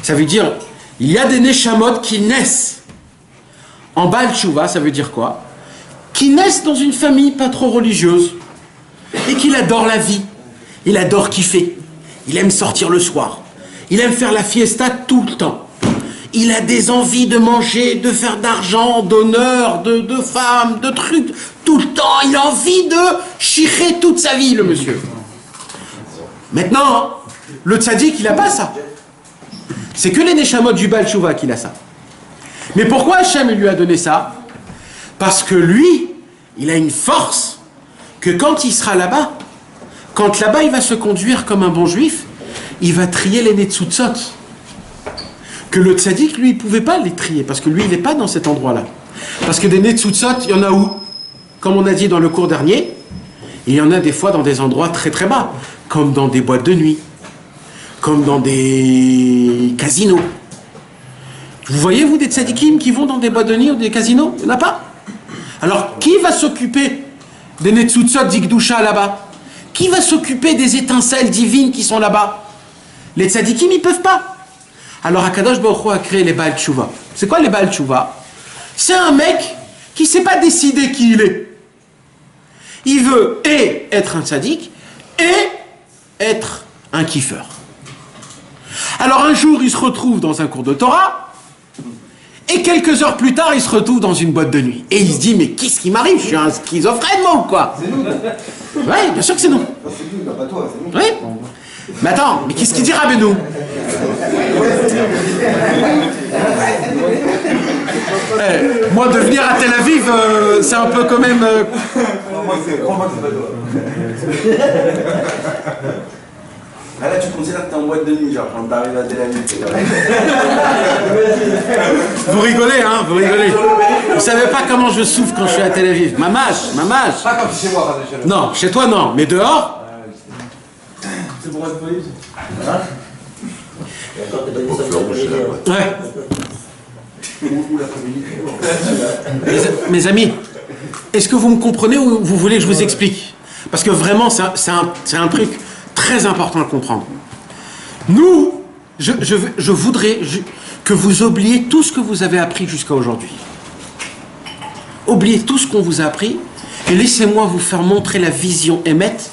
Ça veut dire, il y a des neshamot qui naissent en Baal Tshuva, ça veut dire quoi? Qui naissent dans une famille pas trop religieuse et qu'il adore la vie, il adore kiffer, il aime sortir le soir, il aime faire la fiesta tout le temps, il a des envies de manger, de faire d'argent, d'honneur, de femmes, de trucs, tout le temps, il a envie de chirer toute sa vie, le monsieur. Maintenant, le tzaddik, il a pas ça. C'est que les neshamot du Baal Tshuva qu'il a ça. Mais pourquoi Hachem lui a donné ça? Parce que lui, il a une force que quand il sera là-bas, quand là-bas il va se conduire comme un bon juif, il va trier les netzutzot. Que le tzaddik, lui, il ne pouvait pas les trier, parce que lui, il n'est pas dans cet endroit-là. Parce que des netzutzot, il y en a où? Comme on a dit dans le cours dernier, il y en a des fois dans des endroits très très bas, comme dans des boîtes de nuit, comme dans des casinos. Vous voyez, vous, des tzadikim qui vont dans des boîtes de nuit ou des casinos? Il n'y en a pas. Alors, qui va s'occuper des netzutzot d'Ikdusha là-bas? Qui va s'occuper des étincelles divines qui sont là-bas? Les tzadikim, ils ne peuvent pas. Alors, Akadosh Baruch Hu a créé les Baal Tshuva. C'est quoi les Baal Tshuva? C'est un mec qui ne s'est pas décidé qui il est. Il veut et être un tzadik et être un kiffeur. Alors, un jour, il se retrouve dans un cours de Torah. Et quelques heures plus tard, il se retrouve dans une boîte de nuit. Et il se dit, mais qu'est-ce qui m'arrive? Je suis un schizophrène, moi, ou quoi? C'est nous. Oui, bien sûr que c'est nous. C'est nous, pas toi, c'est nous. Oui. Mais attends, mais qu'est-ce qu'il dit Rabbeinu? Moi, de venir à Tel Aviv, c'est un peu quand même... Crois-moi que c'est pas toi. Ah là, tu considères que t'es en boîte de nuit, genre, quand t'arrives à Tel Aviv. Vous rigolez, hein, vous rigolez. Vous savez pas comment je souffre quand je suis à Tel Aviv. Mamash. Pas comme chez moi, Non, chez toi, non. Mais dehors... C'est pour être poli. Ouais. Mes amis, est-ce que vous me comprenez ou vous voulez que je vous explique? Parce que vraiment, c'est un truc très important à comprendre. Nous, je voudrais que vous oubliez tout ce que vous avez appris jusqu'à aujourd'hui. Oubliez tout ce qu'on vous a appris et laissez-moi vous faire montrer la vision émette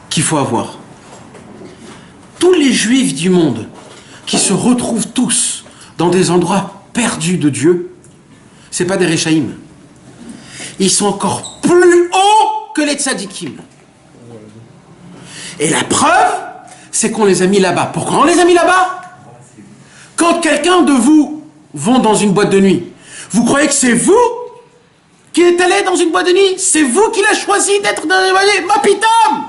qu'il faut avoir. Tous les juifs du monde qui se retrouvent tous dans des endroits perdus de Dieu, c'est pas des Réchaïm. Ils sont encore plus hauts que les tzadikim. Et la preuve, c'est qu'on les a mis là-bas. Pourquoi on les a mis là-bas? Quand quelqu'un de vous va dans une boîte de nuit, vous croyez que c'est vous qui êtes allé dans une boîte de nuit? C'est vous qui l'avez choisi d'être dans une boîte de nuit? Ma pitam!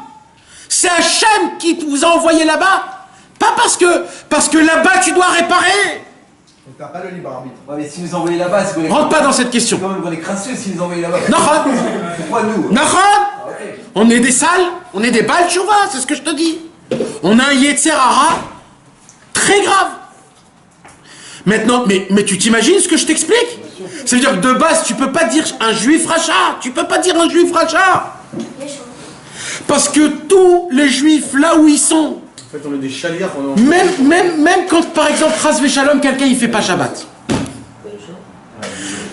C'est Hachem qui vous a envoyé là-bas. Pas parce que là-bas tu dois réparer. Donc t'as pas le libre arbitre. Ouais, mais s'ils nous envoyaient là-bas, c'est qu'on est... Rentre pas dans cette question. Quand même, on est crasseux s'ils nous envoyaient là-bas. Nahon. Pourquoi nous? Nahon. On est des sales, on est des Baal Tchouva, c'est ce que je te dis. On a un Yetzer Hara très grave. Maintenant, mais tu t'imagines ce que je t'explique? Ça veut dire que de base, tu peux pas dire un juif rachat. Tu peux pas dire un juif rachat. Parce que tous les juifs, là où ils sont, En fait, on est des chaliards. même quand, par exemple, Chas Veshalom, quelqu'un il fait pas Shabbat.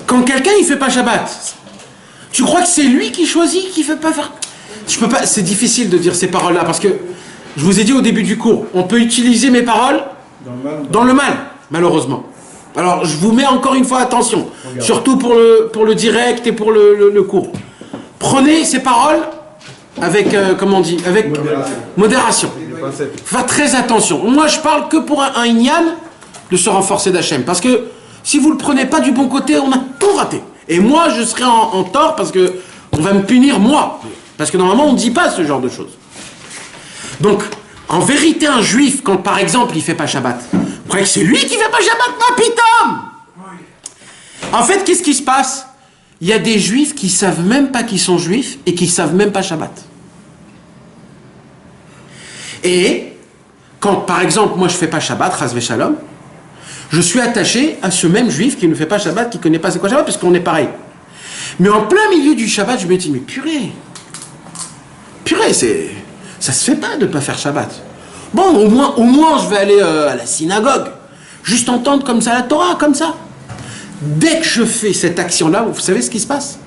Quand quelqu'un il fait pas Shabbat, tu crois que c'est lui qui choisit, qui fait pas faire... Je peux pas, c'est difficile de dire ces paroles-là, parce que, je vous ai dit au début du cours, on peut utiliser mes paroles dans le mal, malheureusement. Alors, je vous mets encore une fois attention, surtout pour le direct et pour le cours. Prenez ces paroles avec, comment on dit, avec modération. Faites très attention. Moi, je parle que pour un Inyan de se renforcer d'Hachem. Parce que si vous ne le prenez pas du bon côté, on a tout raté. Et moi, je serai en tort parce que on va me punir, moi. Parce que normalement, on ne dit pas ce genre de choses. Donc, en vérité, un juif, quand par exemple, il ne fait pas Shabbat, vous croyez que c'est lui qui ne fait pas Shabbat? Non, pitam! En fait, qu'est-ce qui se passe? Il y a des juifs qui ne savent même pas qu'ils sont juifs et qui ne savent même pas Shabbat. Et quand, par exemple, moi je ne fais pas Shabbat, Chas Veshalom, je suis attaché à ce même juif qui ne fait pas Shabbat, qui ne connaît pas c'est quoi Shabbat, parce qu'on est pareil. Mais en plein milieu du Shabbat, je me dis, mais purée, ça se fait pas de ne pas faire Shabbat. Bon, au moins je vais aller à la synagogue, juste entendre comme ça la Torah, comme ça. Dès que je fais cette action-là, vous savez ce qui se passe?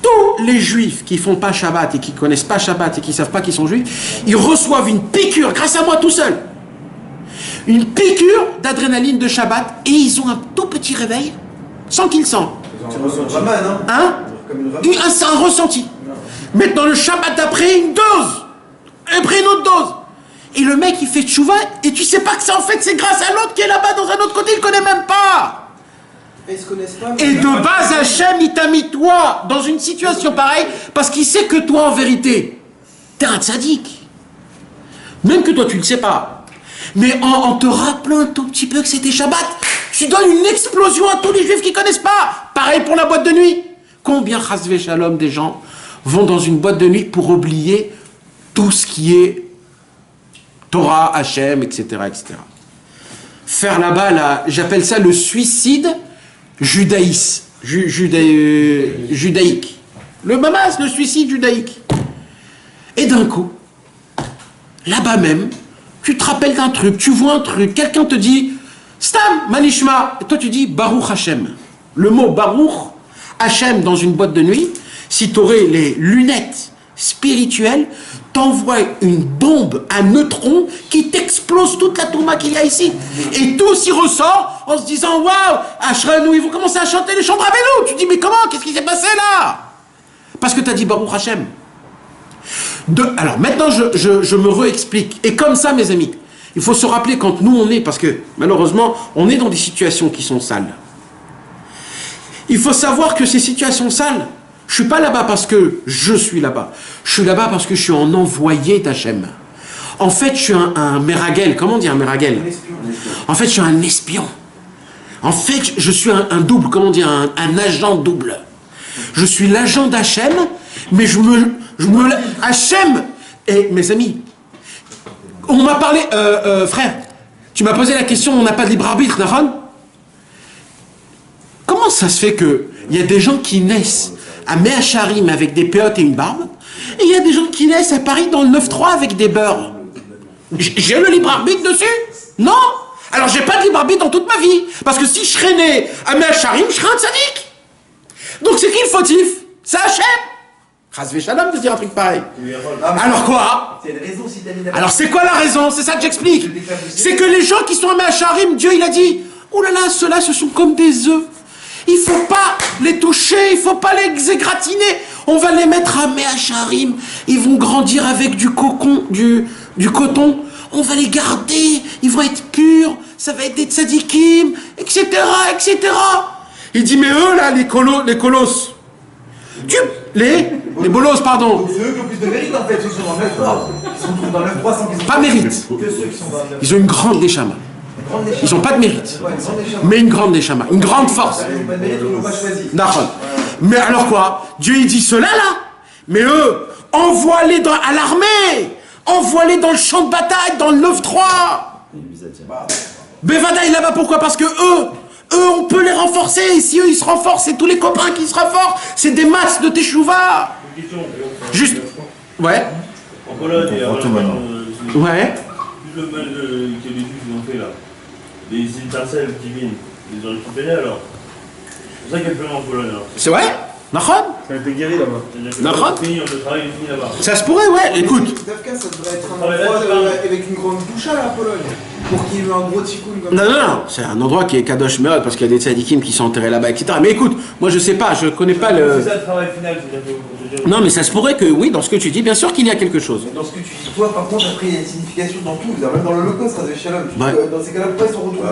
Tous les juifs qui font pas Shabbat et qui connaissent pas Shabbat et qui savent pas qu'ils sont juifs, ils reçoivent une piqûre, grâce à moi tout seul, une piqûre d'adrénaline de Shabbat, et ils ont un tout petit réveil sans qu'ils le sentent. Hein? C'est un ressenti. Maintenant le Shabbat d'après, une dose, après une autre dose. Et le mec il fait tchouva et tu sais pas que ça en fait c'est grâce à l'autre qui est là-bas dans un autre côté, il connaît même pas. Et de base, Hachem, il t'a mis toi dans une situation pareille parce qu'il sait que toi, en vérité, t'es un tzaddik. Même que toi, tu ne le sais pas. Mais en te rappelant un tout petit peu que c'était Shabbat, tu donnes une explosion à tous les juifs qui ne connaissent pas. Pareil pour la boîte de nuit. Combien, chas v'shalom, des gens vont dans une boîte de nuit pour oublier tout ce qui est Torah, Hachem, etc., etc. Faire là-bas, là, j'appelle ça le suicide judaïque. Le mamas, le suicide judaïque. Et d'un coup, là-bas même, tu te rappelles d'un truc, tu vois un truc, quelqu'un te dit Stam, Manishma, et toi tu dis Baruch Hashem. Le mot Baruch Hashem dans une boîte de nuit, si tu aurais les lunettes spirituelles, t'envoie une bombe à neutrons qui t'explose toute la touma qu'il y a ici. Et tous y ressort en se disant waouh, Ashrenou, ils vont commencer à chanter les chants de Rabbeinu. Tu dis mais comment? Qu'est-ce qui s'est passé là? Parce que tu as dit Baruch Hashem. Alors maintenant je me réexplique. Et comme ça mes amis, il faut se rappeler quand nous on est, parce que malheureusement on est dans des situations qui sont sales. Il faut savoir que ces situations sales, je suis pas là-bas parce que je suis là-bas. Je suis là-bas parce que je suis un envoyé d'Hachem. En fait, je suis un meragel. Comment on dit un meragel? En fait, je suis un espion. En fait, je suis un double. Comment on dit un agent double? Je suis l'agent d'Hachem, mais Hachem. Et mes amis, on m'a parlé, frère, tu m'as posé la question, on n'a pas de libre arbitre, Nahon? Comment ça se fait qu'il y a des gens qui naissent à Mea Sharim avec des péotes et une barbe, et il y a des gens qui naissent à Paris dans le 9-3 avec des beurres? J'ai le libre arbitre dessus? Non. Alors j'ai pas de libre arbitre dans toute ma vie, parce que si je serais né à Mea Sharim, je serais un tzaddik. Donc c'est qui le fautif? C'est Hachem. Chasvé Shalom de dire un truc pareil. Alors quoi? Alors c'est quoi la raison? C'est ça que j'explique. C'est que les gens qui sont à Mea Sharim, Dieu il a dit, oh là là, ceux-là ce sont comme des œufs. Il ne faut pas les toucher, il ne faut pas les égratigner. On va les mettre à Mea Sharim. Ils vont grandir avec du coton. On va les garder. Ils vont être purs. Ça va être des tzadikim, etc., etc. Il dit, mais eux, là, les colosses. Les bolos, pardon. C'est eux qui ont plus de mérite, en fait. Ceux qui sont dans le 9-3. Ils sont dans le 9-3 sans qu'ils Pas mérite. Ils ont une grande neshama. Ils n'ont pas de mérite, mais une grande neshama, une grande force. Mais alors quoi? Dieu il dit cela là, mais eux, envoie-les à l'armée, envoie-les dans le champ de bataille, dans le 9-3. Bevadaï là-bas, pourquoi? Parce que eux, on peut les renforcer, et si eux ils se renforcent, c'est tous les copains qui se renforcent, c'est des masses de teshuva. Juste, ouais. En Pologne, ouais. Le mal que les Juifs ont fait là. Les étincelles qui viennent, ils ont récupéré alors. C'est ça qu'il y a plein en Pologne alors. C'est vrai? Nachon? Ça a été guéri là-bas. Nachon? Le travail est fini là-bas. Ça se pourrait, ouais, écoute. Dafka, ça devrait être un endroit avec une grande douche à la Pologne. Pour qu'il y ait un gros tikkun comme ça. Non, c'est un endroit qui est Kadosh Merod parce qu'il y a des tzadikim qui sont enterrés là-bas, etc. Mais écoute, moi je sais pas, je connais pas le. C'est ça le travail final, non, mais ça se pourrait que, oui, dans ce que tu dis, bien sûr qu'il y a quelque chose. Dans ce que tu dis, toi, par contre, après, il y a une signification dans tout, même dans l'Holocauste, Chasvé Shalom. Ouais. Dans ces cas-là, pourquoi ils sont retrouvés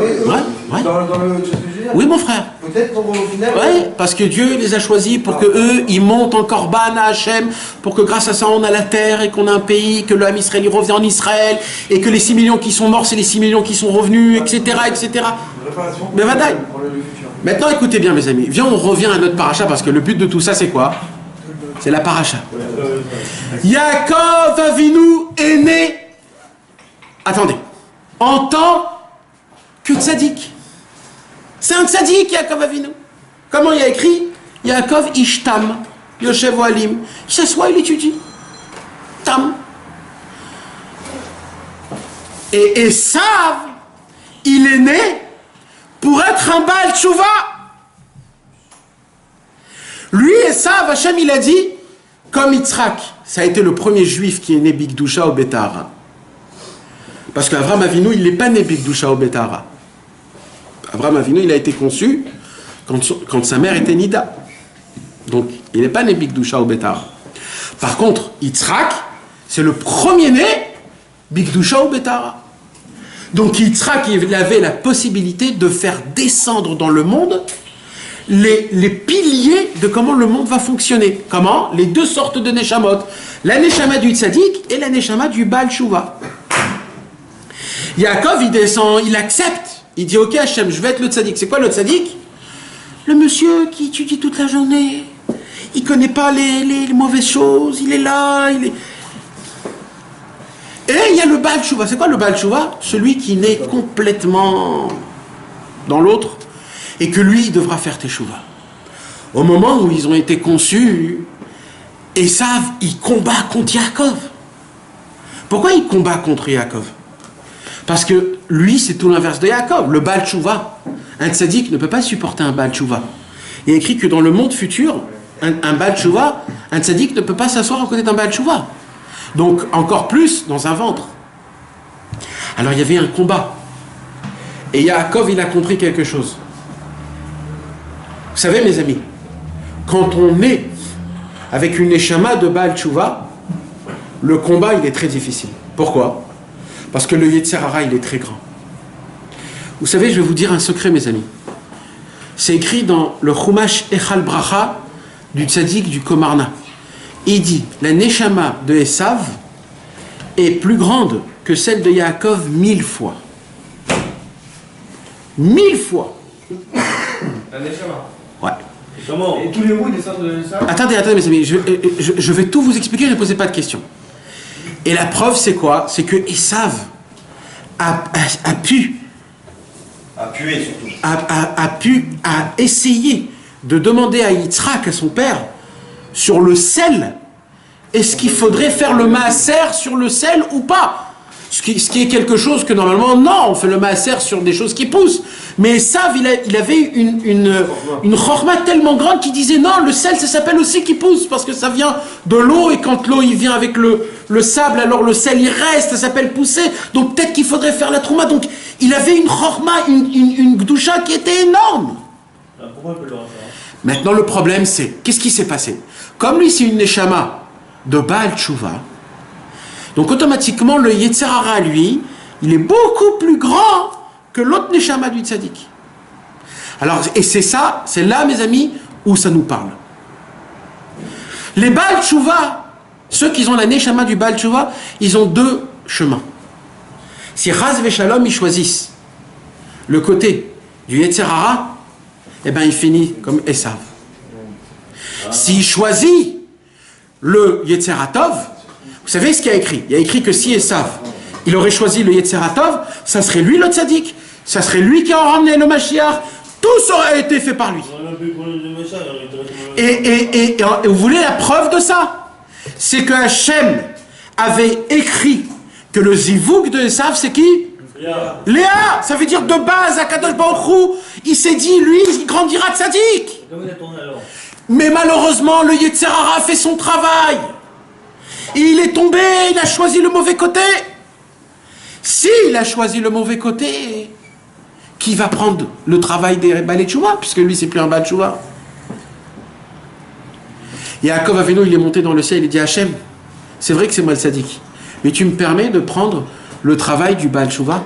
dans le. Tu sais ce que je veux dire? Oui, mon frère. Peut-être pour au final. Oui, parce que Dieu les a choisis pour que eux, ils montent en Korban à Hachem, pour que grâce à ça, on a la terre et qu'on a un pays, que le Ham Israël il revient en Israël, et que les 6 millions qui sont morts, c'est les 6 millions qui sont revenus, etc., etc. Mais vadaï. Maintenant, écoutez bien, mes amis. Viens, on revient à notre paracha, parce que le but de tout ça, c'est quoi? C'est la paracha. Yaakov Avinu est né, attendez, en tant que tzaddik. C'est un tzaddik, Yaakov Avinu. Comment il y a écrit? Yaakov Ishtam, Yoshev Oalim. Il s'assoit, il étudie. Tam. Et Esav, il est né pour être un Baal Tshuva. Lui, Esav, Hachem, il a dit, comme Yitzhak, ça a été le premier juif qui est né Bigdusha au Betahara. Parce qu'Avram Avinu, il n'est pas né Bigdusha au Betahara. Avram Avinu, il a été conçu quand sa mère était Nida. Donc, il n'est pas né Bigdusha au Betahara. Par contre, Yitzhak, c'est le premier né Bigdusha au Betahara. Donc, Yitzhak, il avait la possibilité de faire descendre dans le monde les piliers de comment le monde va fonctionner. Comment? Les deux sortes de Neshamot. La Neshama du Tzadik et la Neshama du Baal Tshuva. Yaakov, il descend, il accepte. Il dit, ok Hachem, je vais être le Tzadik. C'est quoi le Tzadik? Le monsieur qui étudie toute la journée. Il connaît pas les mauvaises choses. Il est là, il est... Et il y a le Baal Tshuva. C'est quoi le Baal Tshuva? Celui qui naît complètement dans l'autre. Et que lui, il devra faire teshuva. Au moment où ils ont été conçus, Esav, il combat contre Yaakov. Pourquoi il combat contre Yaakov? Parce que lui, c'est tout l'inverse de Yaakov. Le Baal Tshuva. Un tzaddik ne peut pas supporter un Baal Tshuva. Il est écrit que dans le monde futur, un Baal Tshuva, un tzaddik ne peut pas s'asseoir à côté d'un Baal Tshuva. Donc, encore plus dans un ventre. Alors, il y avait un combat. Et Yaakov, il a compris quelque chose. Vous savez, mes amis, quand on est avec une Neshama de Baal Tshuva, le combat, il est très difficile. Pourquoi? Parce que le Yetzer Hara, il est très grand. Vous savez, je vais vous dire un secret, mes amis. C'est écrit dans le Chumash Echal Bracha du Tzadik du Komarna. Il dit, la Neshama de Esav est plus grande que celle de Yaakov 1000 fois. 1000 fois. La Neshama. Ouais. Comment? Et tous les mots, ils descendent de ça. Attendez, mes amis, je vais tout vous expliquer, ne posez pas de questions. Et la preuve, c'est quoi? C'est que Esav a essayé de demander à Yitzhak, à son père, sur le sel, est-ce qu'il faudrait faire le maaser sur le sel ou pas? Ce qui est quelque chose que normalement, non, on fait le maaser sur des choses qui poussent. Mais Esav, il avait une chorma tellement grande qu'il disait non, le sel, ça s'appelle aussi qui pousse, parce que ça vient de l'eau, et quand l'eau, il vient avec le sable, alors le sel, il reste, ça s'appelle pousser. Donc peut-être qu'il faudrait faire la trouma. Donc il avait une chorma, une gdoucha qui était énorme. Pourquoi on peut le refaire? Maintenant, le problème, c'est, qu'est-ce qui s'est passé? Comme lui, c'est une neshama de Baal Tshuva, donc automatiquement, le Yetzer Hara, lui, il est beaucoup plus grand que l'autre neshama du tzaddik. Alors, et c'est ça, c'est là, mes amis, où ça nous parle. Les Baal Tshuva, ceux qui ont la neshama du Baal Tshuva, ils ont deux chemins. Si Raz Veshalom, ils choisissent le côté du Yetzer Hara, eh bien, il finit comme Esav. S'il choisit le Yetzer Hatov, vous savez ce qu'il y a écrit? Il y a écrit que si Esav, il aurait choisi le Yetzer Hatov, ça serait lui le tzaddik, ça serait lui qui aurait ramené le Mashiach, tout aurait été fait par lui. Et vous voulez la preuve de ça? C'est que Hachem avait écrit que le Zivouk de Esav, c'est qui? Léa. Ça veut dire de base, Akadosh Baruch Hu, il s'est dit, lui, il grandira tzaddik. Mais malheureusement, le Yetzer Hara a fait son travail. Et il est tombé, il a choisi le mauvais côté. S'il a choisi le mauvais côté, qui va prendre le travail des Baalei Tshuva, puisque lui, c'est plus un Baal Tshuva. Yaakov Avinu, il est monté dans le ciel, il dit Hachem, c'est vrai que c'est moi le tzaddik, mais tu me permets de prendre le travail du Baal Tshuva?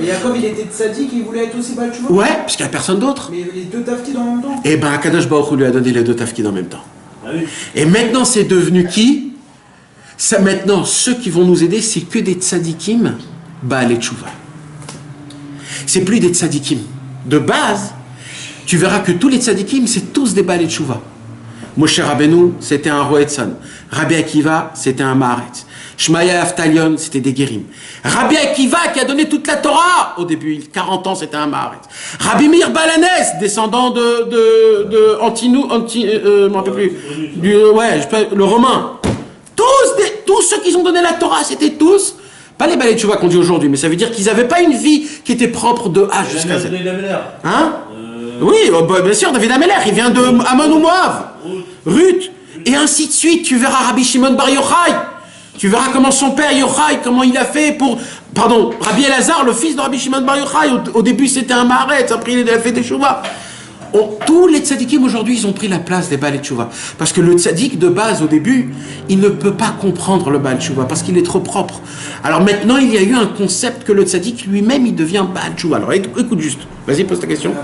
Et Yaakov, il était tzaddik et il voulait être aussi Baal Tshuva? Ouais, parce qu'il n'y a personne d'autre. Mais les deux tafkid en même temps? Eh bien, Akadosh Baruch Hu lui a donné les deux tafkid en même temps. Et maintenant, c'est devenu qui? Ça, maintenant, ceux qui vont nous aider, c'est que des tzadikim Baalei Tshuva. C'est plus des tzadikim. De base, tu verras que tous les tzadikim, c'est tous des Baalei Tshuva. Moshe Rabbeinu, c'était un Roetzon. Rabbi Akiva, c'était un Maaretz. Shmaya Aftalion, c'était des Guérim. Rabbi Akiva, qui a donné toute la Torah, au début, 40 ans, c'était un Maaretz. Rabbi Meir Balanès, descendant de je m'en rappelle plus, le Romain. Tous ceux qui ont donné la Torah, c'était tous, pas les Baalei Tshuva qu'on dit aujourd'hui, mais ça veut dire qu'ils n'avaient pas une vie qui était propre de A jusqu'à Z. Hein? Oui, bien sûr, David Ameler, il vient de Ammon ou Moab. Ruth, et ainsi de suite. Tu verras Rabbi Shimon Bar Yochai. Tu verras comment son père Yochai, comment il a fait pour... Pardon, Rabbi Elazar, le fils de Rabbi Shimon Bar Yochai, au début c'était un Maaretz, après il a fait des Shuvah. Tous les tzadikim aujourd'hui, ils ont pris la place des Baalei Tshuva. Parce que le tzadik de base, au début, il ne peut pas comprendre le Baal Tshuva, parce qu'il est trop propre. Alors maintenant, il y a eu un concept que le tzadik lui-même, il devient Baal Tshuva. Alors écoute juste, vas-y, pose ta question.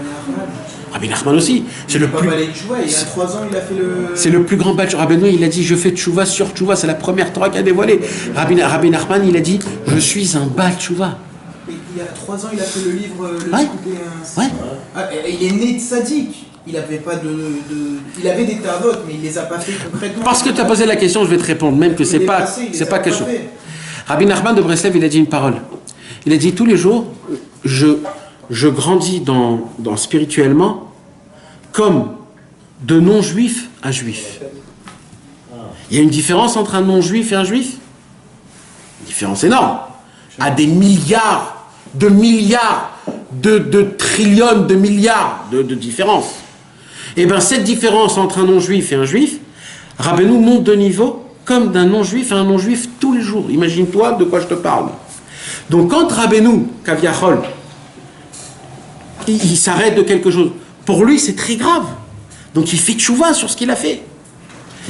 Rabbi Nachman aussi. C'est le plus... Baalei Tshuva, il y a 3 ans, il a fait le... C'est le plus grand Baal Tshuva. Rabbi Nachman, il a dit, je fais Tshuva sur Tshuva, c'est la première Torah qu'il a dévoilée. Rabbi Nachman, il a dit, je suis un Baal Tshuva. Il y a 3 ans, il a fait le livre Ouais. Il est né tzaddik. Il avait pas il avait des tavot, mais il les a pas fait concrètement. Parce que tu as posé la question, je vais te répondre, même que c'est pas quelque chose. Rabbi Nachman de Breslev, il a dit une parole. Il a dit tous les jours, je grandis dans spirituellement comme de non-juif à juif. Il y a une différence entre un non-juif et un juif. Une différence énorme. À des milliards, de trillions, de milliards de différences. Et bien cette différence entre un non-juif et un juif, Rabbeinu monte de niveau comme d'un non-juif à un non-juif tous les jours. Imagine-toi de quoi je te parle. Donc quand Rabbeinu, Kaviachol, il s'arrête de quelque chose, pour lui c'est très grave. Donc il fait tchouva sur ce qu'il a fait.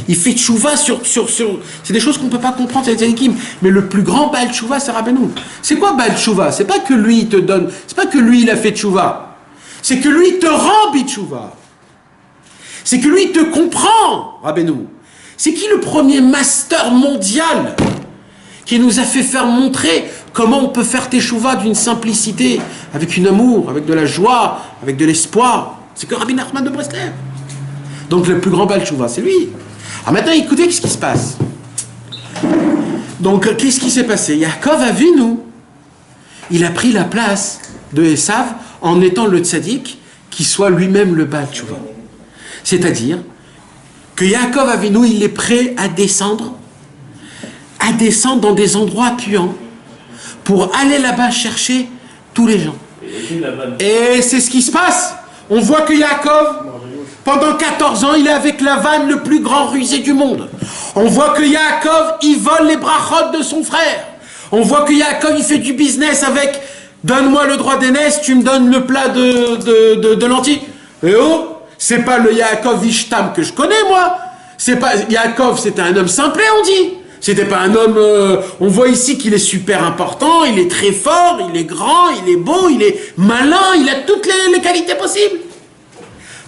Il fait tchouva sur c'est des choses qu'on ne peut pas comprendre, c'est les tzadikim. Mais le plus grand Baal tchouva, c'est Rabbeinu. C'est quoi Baal tchouva? C'est pas que lui il te donne, c'est pas que lui il a fait tchouva. C'est que lui il te rend bitchouva. C'est que lui il te comprend, Rabbeinu. C'est qui le premier master mondial qui nous a fait faire montrer comment on peut faire teshuva d'une simplicité, avec une amour, avec de la joie, avec de l'espoir? C'est que Rabbi Nachman de Breslev. Donc le plus grand Baal Tchouva, c'est lui. Alors maintenant, écoutez ce qui se passe. Donc qu'est-ce qui s'est passé? Yaakov Avinu, il a pris la place de Esav en étant le tzaddik qui soit lui-même le Baal Tchouva. C'est-à-dire que Yaakov Avinu, il est prêt à descendre dans des endroits puants pour aller là-bas chercher tous les gens. Et c'est ce qui se passe. On voit que Yaakov, pendant 14 ans, il est avec Lavan, le plus grand rusé du monde. On voit que Yaakov, il vole les brachot de son frère. On voit que Yaakov, il fait du business avec « Donne-moi le droit d'aînesse, tu me donnes le plat de lentilles. » Et oh, c'est pas le Yaakov Ishtam que je connais, moi. C'est pas Yaakov, c'était un homme simplet, on dit. C'était pas un homme... on voit ici qu'il est super important, il est très fort, il est grand, il est beau, il est malin, il a toutes les qualités possibles.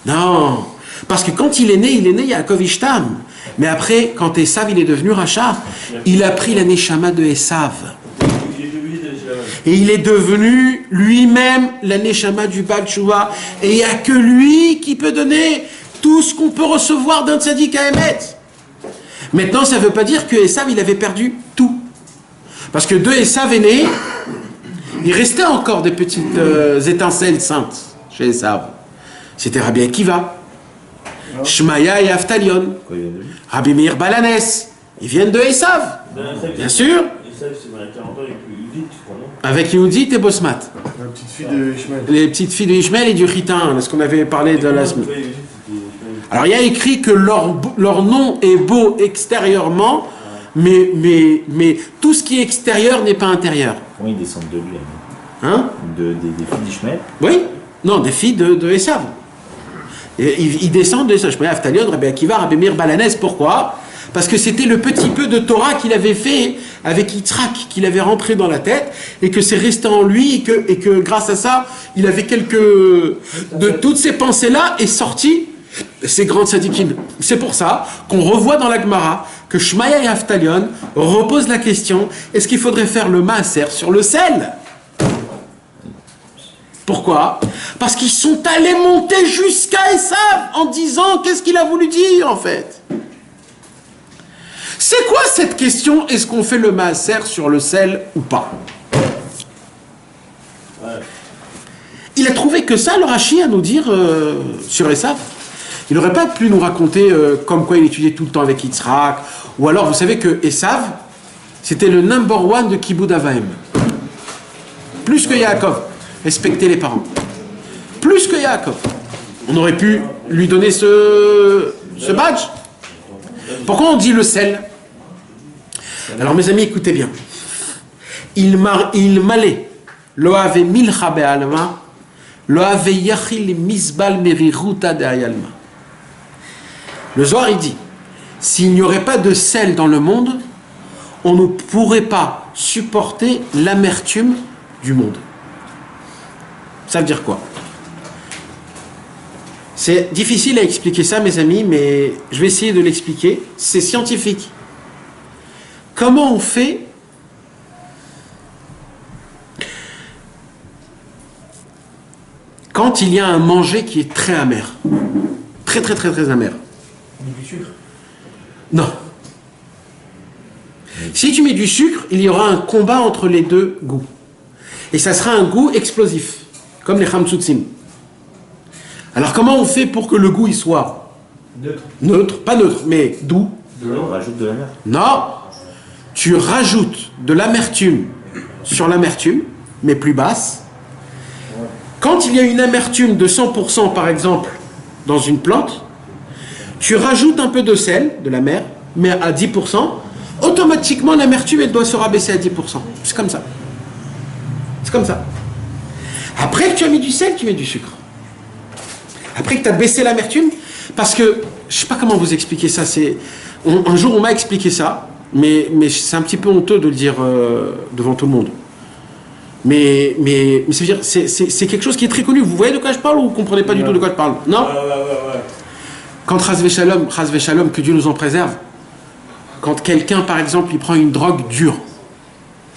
Non, parce que quand il est né Yaakov Ishtam. Mais après, quand Esav, il est devenu Racha, il a pris la Neshama de Esav. Et il est devenu lui-même la Neshama du Baal Tchouva. Et il n'y a que lui qui peut donner tout ce qu'on peut recevoir d'un tzaddik à Emet. Maintenant, ça ne veut pas dire que Esav, il avait perdu tout. Parce que de Esav est né, il restait encore des petites étincelles saintes chez Esav. C'était Rabbi Akiva, Shmaya et Aftalion, Rabbi Meir Balanes. Ils viennent de Esav, bien sûr. Avec Yehudit et Bosmat. Les petites filles de Ishmael et du Chitin, ce qu'on avait parlé de la semaine. Alors il y a écrit que leur nom est beau extérieurement, mais tout ce qui est extérieur n'est pas intérieur. Comment ils descendent de lui? Hein? Des filles d'Ishmael? Oui, non, des filles de Esav. Ils descendent de Esav. Aftalion, Rabbi Akiva, Rabbi Meir Balanes, pourquoi? Parce que c'était le petit peu de Torah qu'il avait fait avec Yitzhak, qu'il avait rentré dans la tête, et que c'est resté en lui, et que grâce à ça, il avait de toutes ces pensées-là est sorti ces grandes tzadikim. C'est pour ça qu'on revoit dans la Gemara que Shmaya et Aftalion reposent la question, est-ce qu'il faudrait faire le maaser sur le sel? Pourquoi? Parce qu'ils sont allés monter jusqu'à Esav en disant qu'est-ce qu'il a voulu dire en fait. C'est quoi cette question? Est-ce qu'on fait le maaser sur le sel ou pas? Il a trouvé que ça, le Rashi, à nous dire sur Esav. Il n'aurait pas pu nous raconter comme quoi il étudiait tout le temps avec Yitzhak. Ou alors, vous savez que Esav, c'était le number one de Kibud Avaim. Plus que Yaakov. Respecter les parents. Plus que Yaakov. On aurait pu lui donner ce badge. Pourquoi on dit le sel? Alors mes amis, écoutez bien. Il m'allait. Lo ave milcha be'alma. Lo ave yachil misbal meriruta de'ayalma. Le Zohar, il dit, s'il n'y aurait pas de sel dans le monde, on ne pourrait pas supporter l'amertume du monde. Ça veut dire quoi? C'est difficile à expliquer ça, mes amis, mais je vais essayer de l'expliquer. C'est scientifique. Comment on fait quand il y a un manger qui est très amer? Très, très, très, très amer. Du sucre? Non. Si tu mets du sucre, il y aura un combat entre les deux goûts. Et ça sera un goût explosif, comme les chamtzoutsim. Alors comment on fait pour que le goût il soit neutre, pas neutre, mais doux? On rajoute de l'amertume. Non, tu rajoutes de l'amertume sur l'amertume, mais plus basse. Quand il y a une amertume de 100% par exemple dans une plante, tu rajoutes un peu de sel, de la mer, mais à 10%, automatiquement l'amertume elle doit se rabaisser à 10%. C'est comme ça. C'est comme ça. Après que tu as mis du sel, tu mets du sucre. Après que tu as baissé l'amertume, parce que, je ne sais pas comment vous expliquer ça, un jour on m'a expliqué ça, mais c'est un petit peu honteux de le dire devant tout le monde. Mais c'est quelque chose qui est très connu. Vous voyez de quoi je parle ou vous ne comprenez pas du tout de quoi je parle? Non? Ouais. Quand Chasvé Shalom, que Dieu nous en préserve, quand quelqu'un, par exemple, il prend une drogue dure,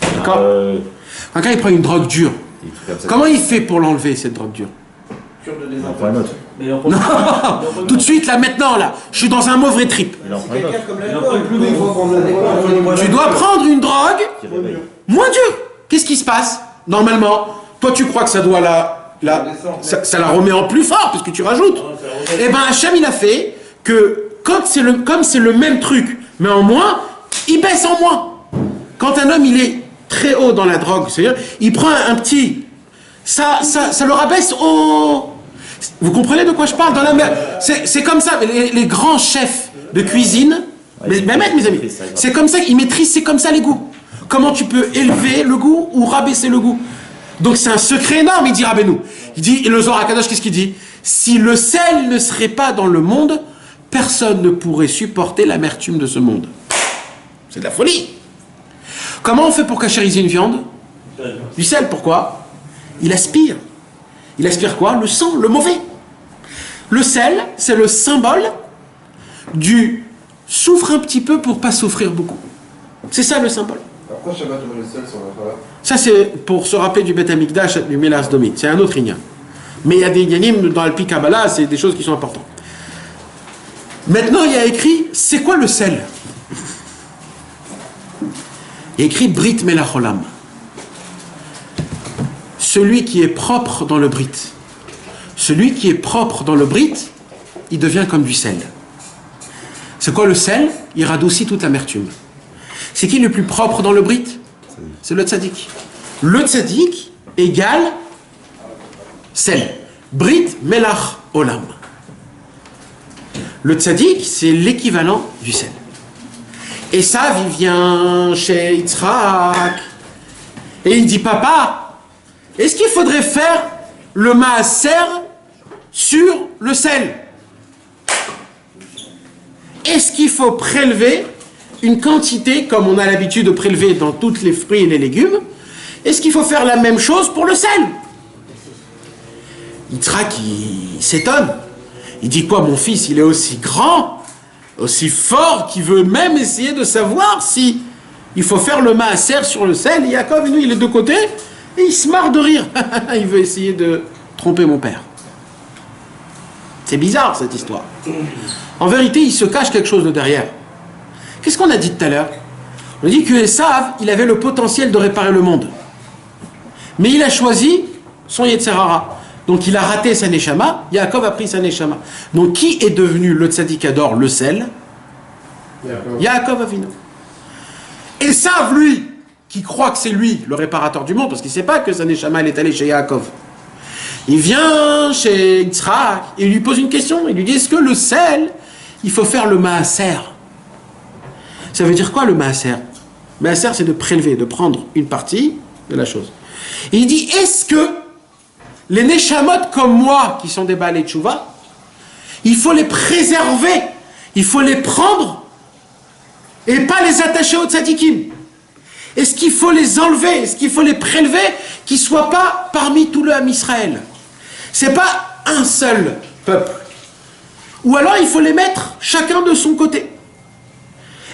d'accord? Quand quelqu'un il prend une drogue dure, comment il fait pour l'enlever, cette drogue dure? On prend un autre. Non, tout de suite, là, maintenant, là, je suis dans un mauvais trip. Tu dois prendre une drogue moins dure. Qu'est-ce qui se passe? Normalement, toi, tu crois que ça doit ça la remet en plus fort, parce que tu rajoutes. Eh bien, Hachem, il a fait que, comme c'est le même truc, mais en moins, il baisse en moins. Quand un homme, il est très haut dans la drogue, c'est-à-dire, il prend un petit... Ça le rabaisse au... Vous comprenez de quoi je parle? C'est comme ça, les grands chefs de cuisine, mes amis, c'est comme ça qu'ils maîtrisent, c'est comme ça les goûts. Comment tu peux élever le goût ou rabaisser le goût? Donc c'est un secret énorme, il dit Rabbeinu. Il dit, et le Zohar HaKadosh, qu'est-ce qu'il dit? Si le sel ne serait pas dans le monde, personne ne pourrait supporter l'amertume de ce monde. C'est de la folie. Comment on fait pour cachériser une viande? Du sel, pourquoi? Il aspire. Il aspire quoi? Le sang, le mauvais. Le sel, c'est le symbole du souffre un petit peu pour pas souffrir beaucoup. C'est ça le symbole. Pourquoi Shabbat on met le sel sur la challah? Ça c'est pour se rappeler du Beth Amikdash, du Mélas Domi. C'est un autre ignan. Mais il y a des ignanim dans le Pi Kabbalah, c'est des choses qui sont importantes. Maintenant il y a écrit, c'est quoi le sel? Il y a écrit Brit Melach Olam. Celui qui est propre dans le Brit. Celui qui est propre dans le Brit, il devient comme du sel. C'est quoi le sel? Il radoucit toute l'amertume. C'est qui le plus propre dans le Brit? C'est le tzaddik. Le tzaddik égale sel. Brit Melach Olam. Le tzaddik, c'est l'équivalent du sel. Et ça, il vient chez Yitzhak. Et il dit, papa, est-ce qu'il faudrait faire le maaser sur le sel? Est-ce qu'il faut prélever une quantité, comme on a l'habitude de prélever dans tous les fruits et les légumes? Est-ce qu'il faut faire la même chose pour le sel? Yitzhak, il s'étonne. Il dit quoi, mon fils, il est aussi grand, aussi fort, qu'il veut même essayer de savoir si il faut faire le maaser sur le sel. Et Yaakov, nous, il est de côté, et il se marre de rire. Il veut essayer de tromper mon père. C'est bizarre, cette histoire. En vérité, il se cache quelque chose de derrière. Qu'est-ce qu'on a dit tout à l'heure? On a dit que Esav, il avait le potentiel de réparer le monde. Mais il a choisi son Yetzerara. Donc il a raté sa Neshama, Yaakov a pris sa Neshama. Donc qui est devenu le tzadikador, le sel? Yaakov Avinu. Esav, lui, qui croit que c'est lui le réparateur du monde, parce qu'il ne sait pas que sa Neshama elle est allée chez Yaakov. Il vient chez Yitzhak, et il lui pose une question, il lui dit, est-ce que le sel, il faut faire le maaser? Ça veut dire quoi le maaser? Maaser, c'est de prélever, de prendre une partie de la chose. Et il dit, est-ce que les neshamot comme moi, qui sont des balais tchouva, il faut les préserver, il faut les prendre et pas les attacher au tzadikim? Est-ce qu'il faut les enlever? Est-ce qu'il faut les prélever, qu'ils ne soient pas parmi tout le Ham Israël? C'est pas un seul peuple. Ou alors il faut les mettre chacun de son côté.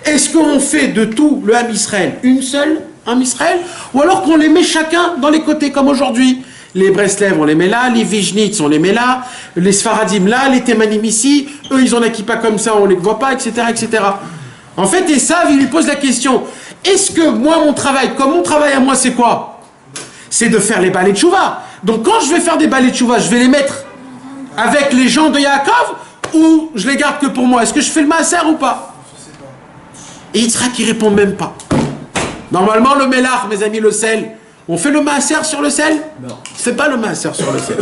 Est-ce qu'on fait de tout le Ham Israël une seule Ham Israël? Ou alors qu'on les met chacun dans les côtés, comme aujourd'hui? Les Breslev, on les met là, les Vijnitz, on les met là, les Sfaradim là, les Thémanim ici, eux ils ont la kippa comme ça, on les voit pas, etc., etc. En fait, Esav, il lui pose la question, est-ce que moi, mon travail, comme mon travail à moi, c'est quoi? C'est de faire les balais de Tchouva. Donc quand je vais faire des balais de Tchouva, je vais les mettre avec les gens de Yaakov, ou je les garde que pour moi? Est-ce que je fais le maaser ou pas? Et Yitzhak, il répond même pas. Normalement, le Mélach, mes amis, le sel, on fait le maaser sur le sel? Non. C'est pas le maaser sur le sel.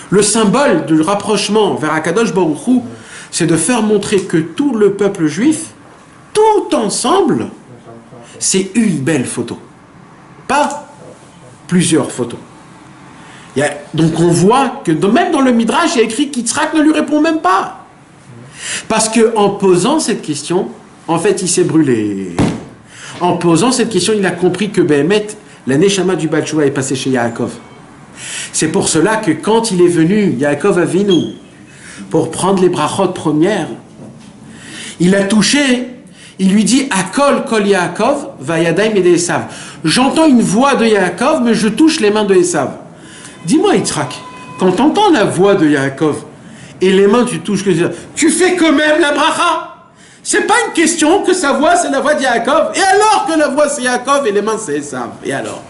Le symbole du rapprochement vers Akadosh Baruch Hu, c'est de faire montrer que tout le peuple juif tout ensemble, c'est une belle photo. Pas plusieurs photos. Donc on voit que même dans le Midrash, il y a écrit qu'Yitzhak ne lui répond même pas. Parce qu'en posant cette question, en fait, il s'est brûlé. En posant cette question, il a compris que Béhémet, la Neshama du Baal Tshuva est passée chez Yaakov. C'est pour cela que quand il est venu, Yaakov Avinu, pour prendre les brachot premières, il a touché, il lui dit Akol kol Yaakov vayadaim et Esav. J'entends une voix de Yaakov, mais je touche les mains de Esav. Dis-moi, Yitzhak, quand tu entends la voix de Yaakov et les mains tu touches que tu fais quand même la bracha. C'est pas une question que sa voix c'est la voix de Yaakov. Et alors que la voix c'est Yaakov et les mains c'est Esav. Et alors?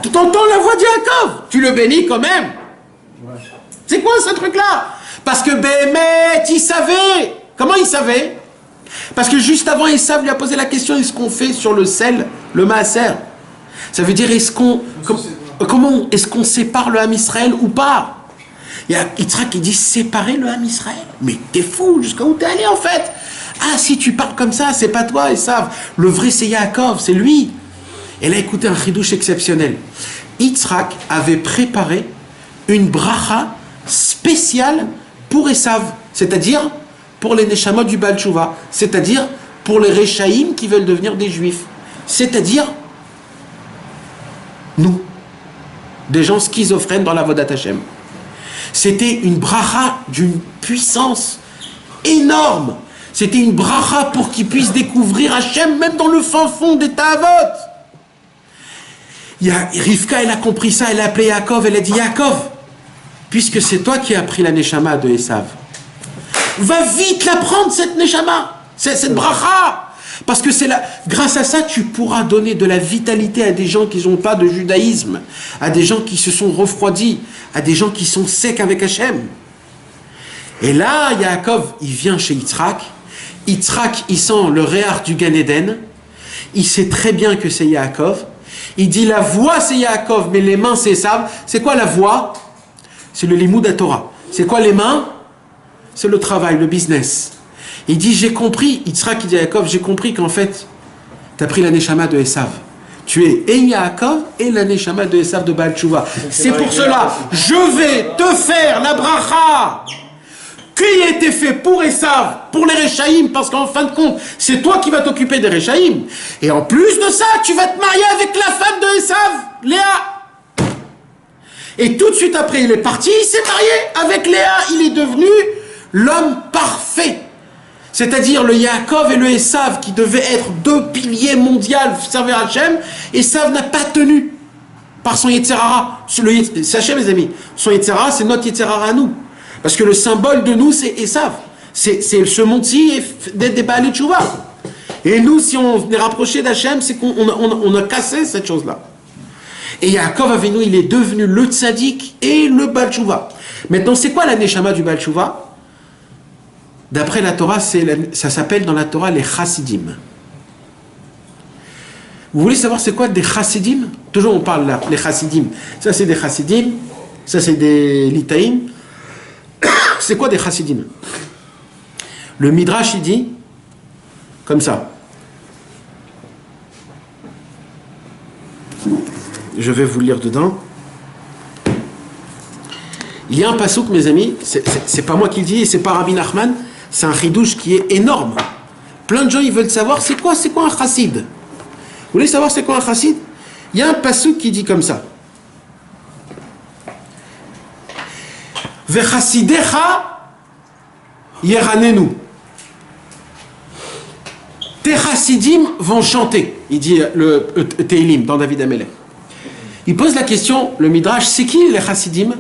Tu entends la voix de Yaakov, tu le bénis quand même. C'est quoi ce truc-là? Parce que Béhémet, il savait. Comment il savait? Parce que juste avant, Esav lui a posé la question, est-ce qu'on fait sur le sel, le maaser? Ça veut dire, comment est-ce qu'on sépare le Ham Israël ou pas? Il y a Yitzhak qui dit, séparer le Ham Israël? Mais t'es fou, jusqu'à où t'es allé en fait? Ah, si tu parles comme ça, c'est pas toi, Esav. Le vrai, c'est Yaakov, c'est lui. Et là, écoutez un chidouche exceptionnel. Yitzhak avait préparé une bracha spéciale pour Esav, c'est-à-dire pour les Neshamot du Baal Tshuva, c'est-à-dire pour les Rechaïm qui veulent devenir des Juifs, c'est-à-dire nous, des gens schizophrènes dans la Vodat Hashem. C'était une bracha d'une puissance énorme. C'était une bracha pour qu'ils puissent découvrir Hashem même dans le fin fond des Ta'avot. Rivka, elle a compris ça, elle a appelé Yaakov, elle a dit Yaakov, puisque c'est toi qui as pris la Neshama de Esav, va vite la prendre cette Neshama, cette bracha, parce que grâce à ça tu pourras donner de la vitalité à des gens qui n'ont pas de judaïsme, à des gens qui se sont refroidis, à des gens qui sont secs avec Hachem. Et là, Yaakov, il vient chez Yitzhak, il sent le réar du Gan Eden, il sait très bien que c'est Yaakov. Il dit la voix c'est Yaakov, mais les mains c'est Esav. C'est quoi la voix? C'est le Limoud Torah. C'est quoi les mains? C'est le travail, le business. Il dit j'ai compris, Yitzhak il dit à Yaakov, j'ai compris qu'en fait, tu as pris la Neshama de Esav. Tu es et Yaakov et la Neshama de Esav de Baal Tshuva. C'est pour cela, je vais te faire la bracha qui a été fait pour Esav, pour les Rechaïm, parce qu'en fin de compte, c'est toi qui vas t'occuper des Rechaïm. Et en plus de ça, tu vas te marier avec la femme de Esav, Léa. Et tout de suite après, il est parti, il s'est marié avec Léa, il est devenu l'homme parfait. C'est-à-dire le Yaakov et le Esav, qui devaient être deux piliers mondiaux, servir Hachem, Esav n'a pas tenu par son Yetzerara. Sachez mes amis, son Yetzerara, c'est notre Yetzerara à nous. Parce que le symbole de nous, c'est Esav. C'est ce monde-ci d'être des Baalei Tshuva. Et nous, si on est rapproché d'Hachem, c'est qu'on a cassé cette chose-là. Et Yaakov Avinu, il est devenu le tzaddik et le Baal Tshuva. Maintenant, c'est quoi la Neshama du Baal Tshuva? D'après la Torah, ça s'appelle dans la Torah les Chassidim. Vous voulez savoir c'est quoi des Chassidim? Toujours on parle là, les Chassidim. Ça c'est des Chassidim, ça c'est des Litaïm. C'est quoi des Chassidim? Le Midrash il dit comme ça. Je vais vous lire dedans. Il y a un pasouk, mes amis, c'est pas moi qui le dis, et c'est pas Rabbi Nachman, c'est un chidouche qui est énorme. Plein de gens ils veulent savoir c'est quoi un chassid. Vous voulez savoir c'est quoi un chassid? Il y a un pasouk qui dit comme ça. Vechasidecha yeranenu. Tes chassidim vont chanter, il dit le Teilim dans David Amelech. Il pose la question, le Midrash, c'est qui les chassidim?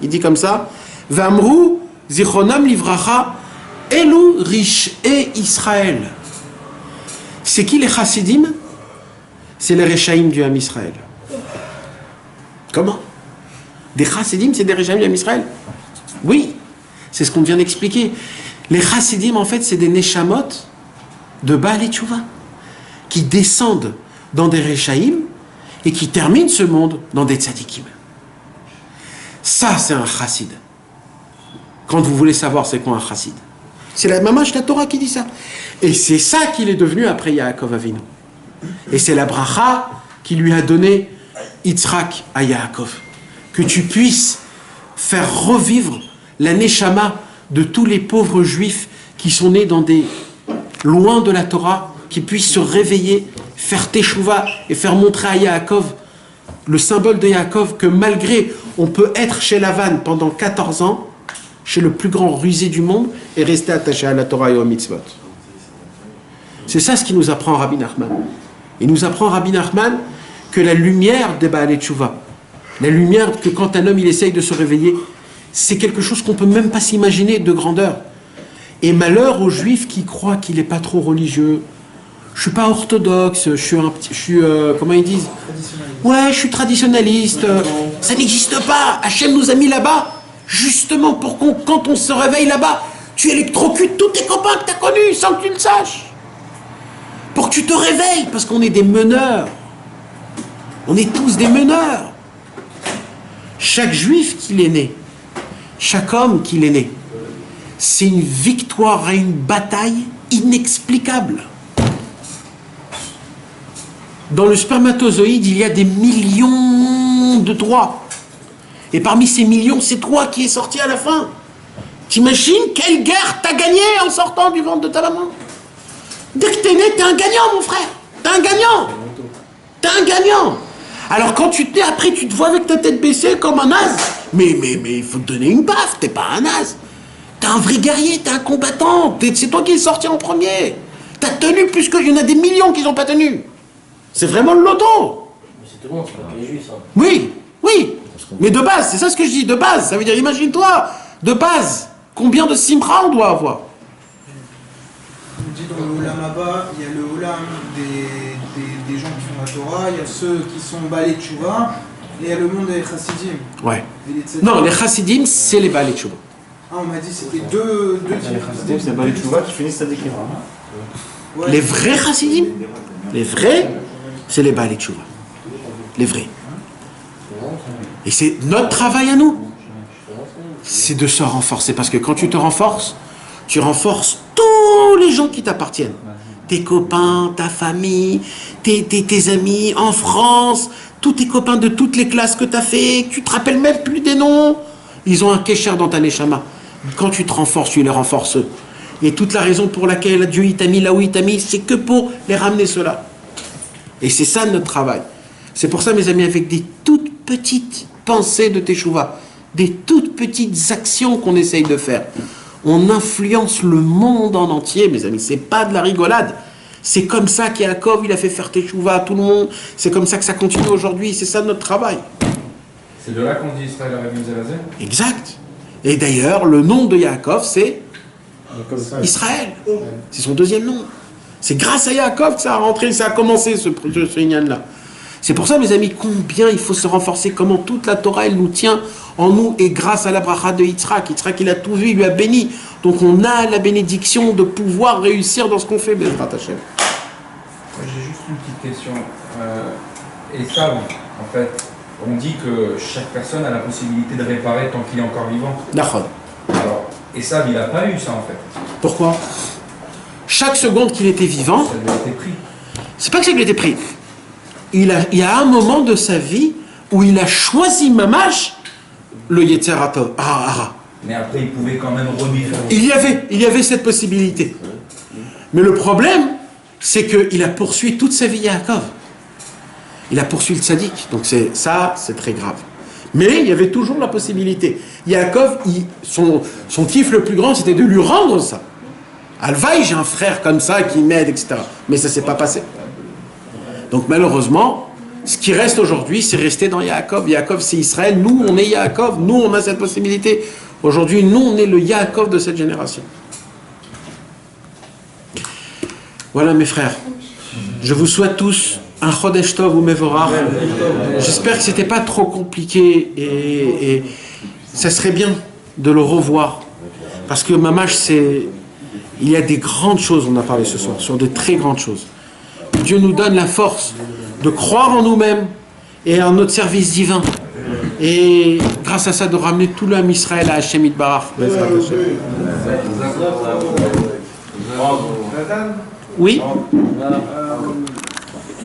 Il dit comme ça, Vamru zichronam livracha elu rish et Israël. C'est qui les chassidim? C'est les Rechaïm du Ham Israël. Comment? Des chassidim, c'est des Rechaïm du Ham Israël? Oui, c'est ce qu'on vient d'expliquer. Les chassidim, en fait, c'est des neshamot de Baalei Tshuva qui descendent dans des Rechaïm et qui terminent ce monde dans des tzadikim. Ça, c'est un chassid. Quand vous voulez savoir c'est quoi un chassid. C'est la mamash, la Torah qui dit ça. Et c'est ça qu'il est devenu après Yaakov Avinu. Et c'est la bracha qui lui a donné Yitzhak à Yaakov. Que tu puisses faire revivre la neshama de tous les pauvres juifs qui sont nés loin de la Torah, qui puissent se réveiller, faire teshuva et faire montrer à Yaakov, le symbole de Yaakov, que malgré on peut être chez Lavan pendant 14 ans, chez le plus grand rusé du monde, et rester attaché à la Torah et aux mitzvot. C'est ça ce qui nous apprend Rabbi Nachman. Il nous apprend Rabbi Nachman que la lumière des Baalei Tshuva, la lumière que quand un homme il essaye de se réveiller, c'est quelque chose qu'on ne peut même pas s'imaginer de grandeur. Et malheur aux juifs qui croient qu'il n'est pas trop religieux. Je ne suis pas orthodoxe, je suis comment ils disent ? Ouais, je suis traditionnaliste. Ça n'existe pas. Hachem nous a mis là-bas, justement pour quand on se réveille là-bas, tu électrocutes tous tes copains que tu as connus sans que tu le saches. Pour que tu te réveilles, parce qu'on est des meneurs. On est tous des meneurs. Chaque juif qu'il est né, chaque homme qu'il est né, c'est une victoire et une bataille inexplicable. Dans le spermatozoïde, il y a des millions de droits. Et parmi ces millions, c'est toi qui es sorti à la fin. T'imagines quelle guerre t'as gagné en sortant du ventre de ta maman? Dès que t'es né, t'es un gagnant, mon frère. T'es un gagnant. T'es un gagnant. Alors quand tu t'es, après tu te vois avec ta tête baissée comme un naze. Mais il faut te donner une baffe, t'es pas un naze. T'es un vrai guerrier, t'es un combattant. C'est toi qui es sorti en premier. T'as tenu plus que... Il y en a des millions qui n'ont pas tenu. C'est vraiment le loto. Mais c'est tout le monde, c'est pas que les juifs. Hein. Oui. Mais de base, c'est ça ce que je dis, de base. Ça veut dire, imagine-toi, de base, combien de simra on doit avoir? On dit dans le Olam Haba, il y a le Olam des gens qui font la Torah, il y a ceux qui sont Baalei Tshuva, et il y a le monde des Chassidim. Ouais. Non, les Chassidim, c'est les Baalei Tshuva. Ah, on m'a dit c'était deux Les Chassidim, c'est Baalei Tshuva qui finissent sa déclin. Ouais. Les vrais Chassidim, les vrais, c'est les Baalei Tshuva. Les vrais. Et c'est notre travail à nous. C'est de se renforcer. Parce que quand tu te renforces, tu renforces tous les gens qui t'appartiennent. Tes copains, ta famille, tes amis en France, tous tes copains de toutes les classes que tu as fait, tu te rappelles même plus des noms. Ils ont un kécher dans ta neshama. Quand tu te renforces, tu les renforces. Et toute la raison pour laquelle Dieu t'a mis là où il t'a mis, c'est que pour les ramener cela. Et c'est ça notre travail. C'est pour ça, mes amis, avec des toutes petites pensées de Teshuvah, des toutes petites actions qu'on essaye de faire, on influence le monde en entier, mes amis. C'est pas de la rigolade. C'est comme ça qu'Yaakov, il a fait faire Teshuvah à tout le monde. C'est comme ça que ça continue aujourd'hui. C'est ça notre travail. C'est de là qu'on dit Israël Arabim Zelazé. Exact. Et d'ailleurs, le nom de Yaakov, c'est Israël. C'est son deuxième nom. C'est grâce à Yaakov que ça a rentré, ça a commencé ce Inyan-là. C'est pour ça, mes amis, combien il faut se renforcer, comment toute la Torah, elle nous tient en nous, et grâce à la bracha de Yitzhak. Yitzhak, il a tout vu, il lui a béni. Donc on a la bénédiction de pouvoir réussir dans ce qu'on fait, Bezrat Hashem. J'ai juste une petite question. Esav, en fait, on dit que chaque personne a la possibilité de réparer tant qu'il est encore vivant. D'accord. Alors, Esav, il n'a pas eu ça, en fait. Pourquoi? Chaque seconde qu'il était vivant, Ça lui a été pris. c'est pas que ça lui a été pris. Il y a un moment de sa vie où il a choisi mamash le Yetzer Hara. Mais après, il pouvait quand même revivre. Il y avait cette possibilité. Mais le problème, c'est qu'il a poursuivi toute sa vie Yaakov. Il a poursuivi le tzaddik. Donc c'est très grave. Mais il y avait toujours la possibilité. Yaakov, son kiff le plus grand, c'était de lui rendre ça. Alvaï, j'ai un frère comme ça qui m'aide, etc. Mais ça ne s'est pas passé. Donc malheureusement, ce qui reste aujourd'hui, c'est rester dans Yaakov. Yaakov, c'est Israël. Nous, on est Yaakov. Nous, on a cette possibilité. Aujourd'hui, nous, on est le Yaakov de cette génération. Voilà, mes frères. Je vous souhaite tous un Chodesh Tov ou Mevorach. J'espère que ce n'était pas trop compliqué et ça serait bien de le revoir. Parce que Mamash, il y a des grandes choses, on a parlé ce soir, sur de très grandes choses. Dieu nous donne la force de croire en nous-mêmes et en notre service divin. Et grâce à ça, de ramener tout l'homme Israël à Hachem Itbarach. Oui.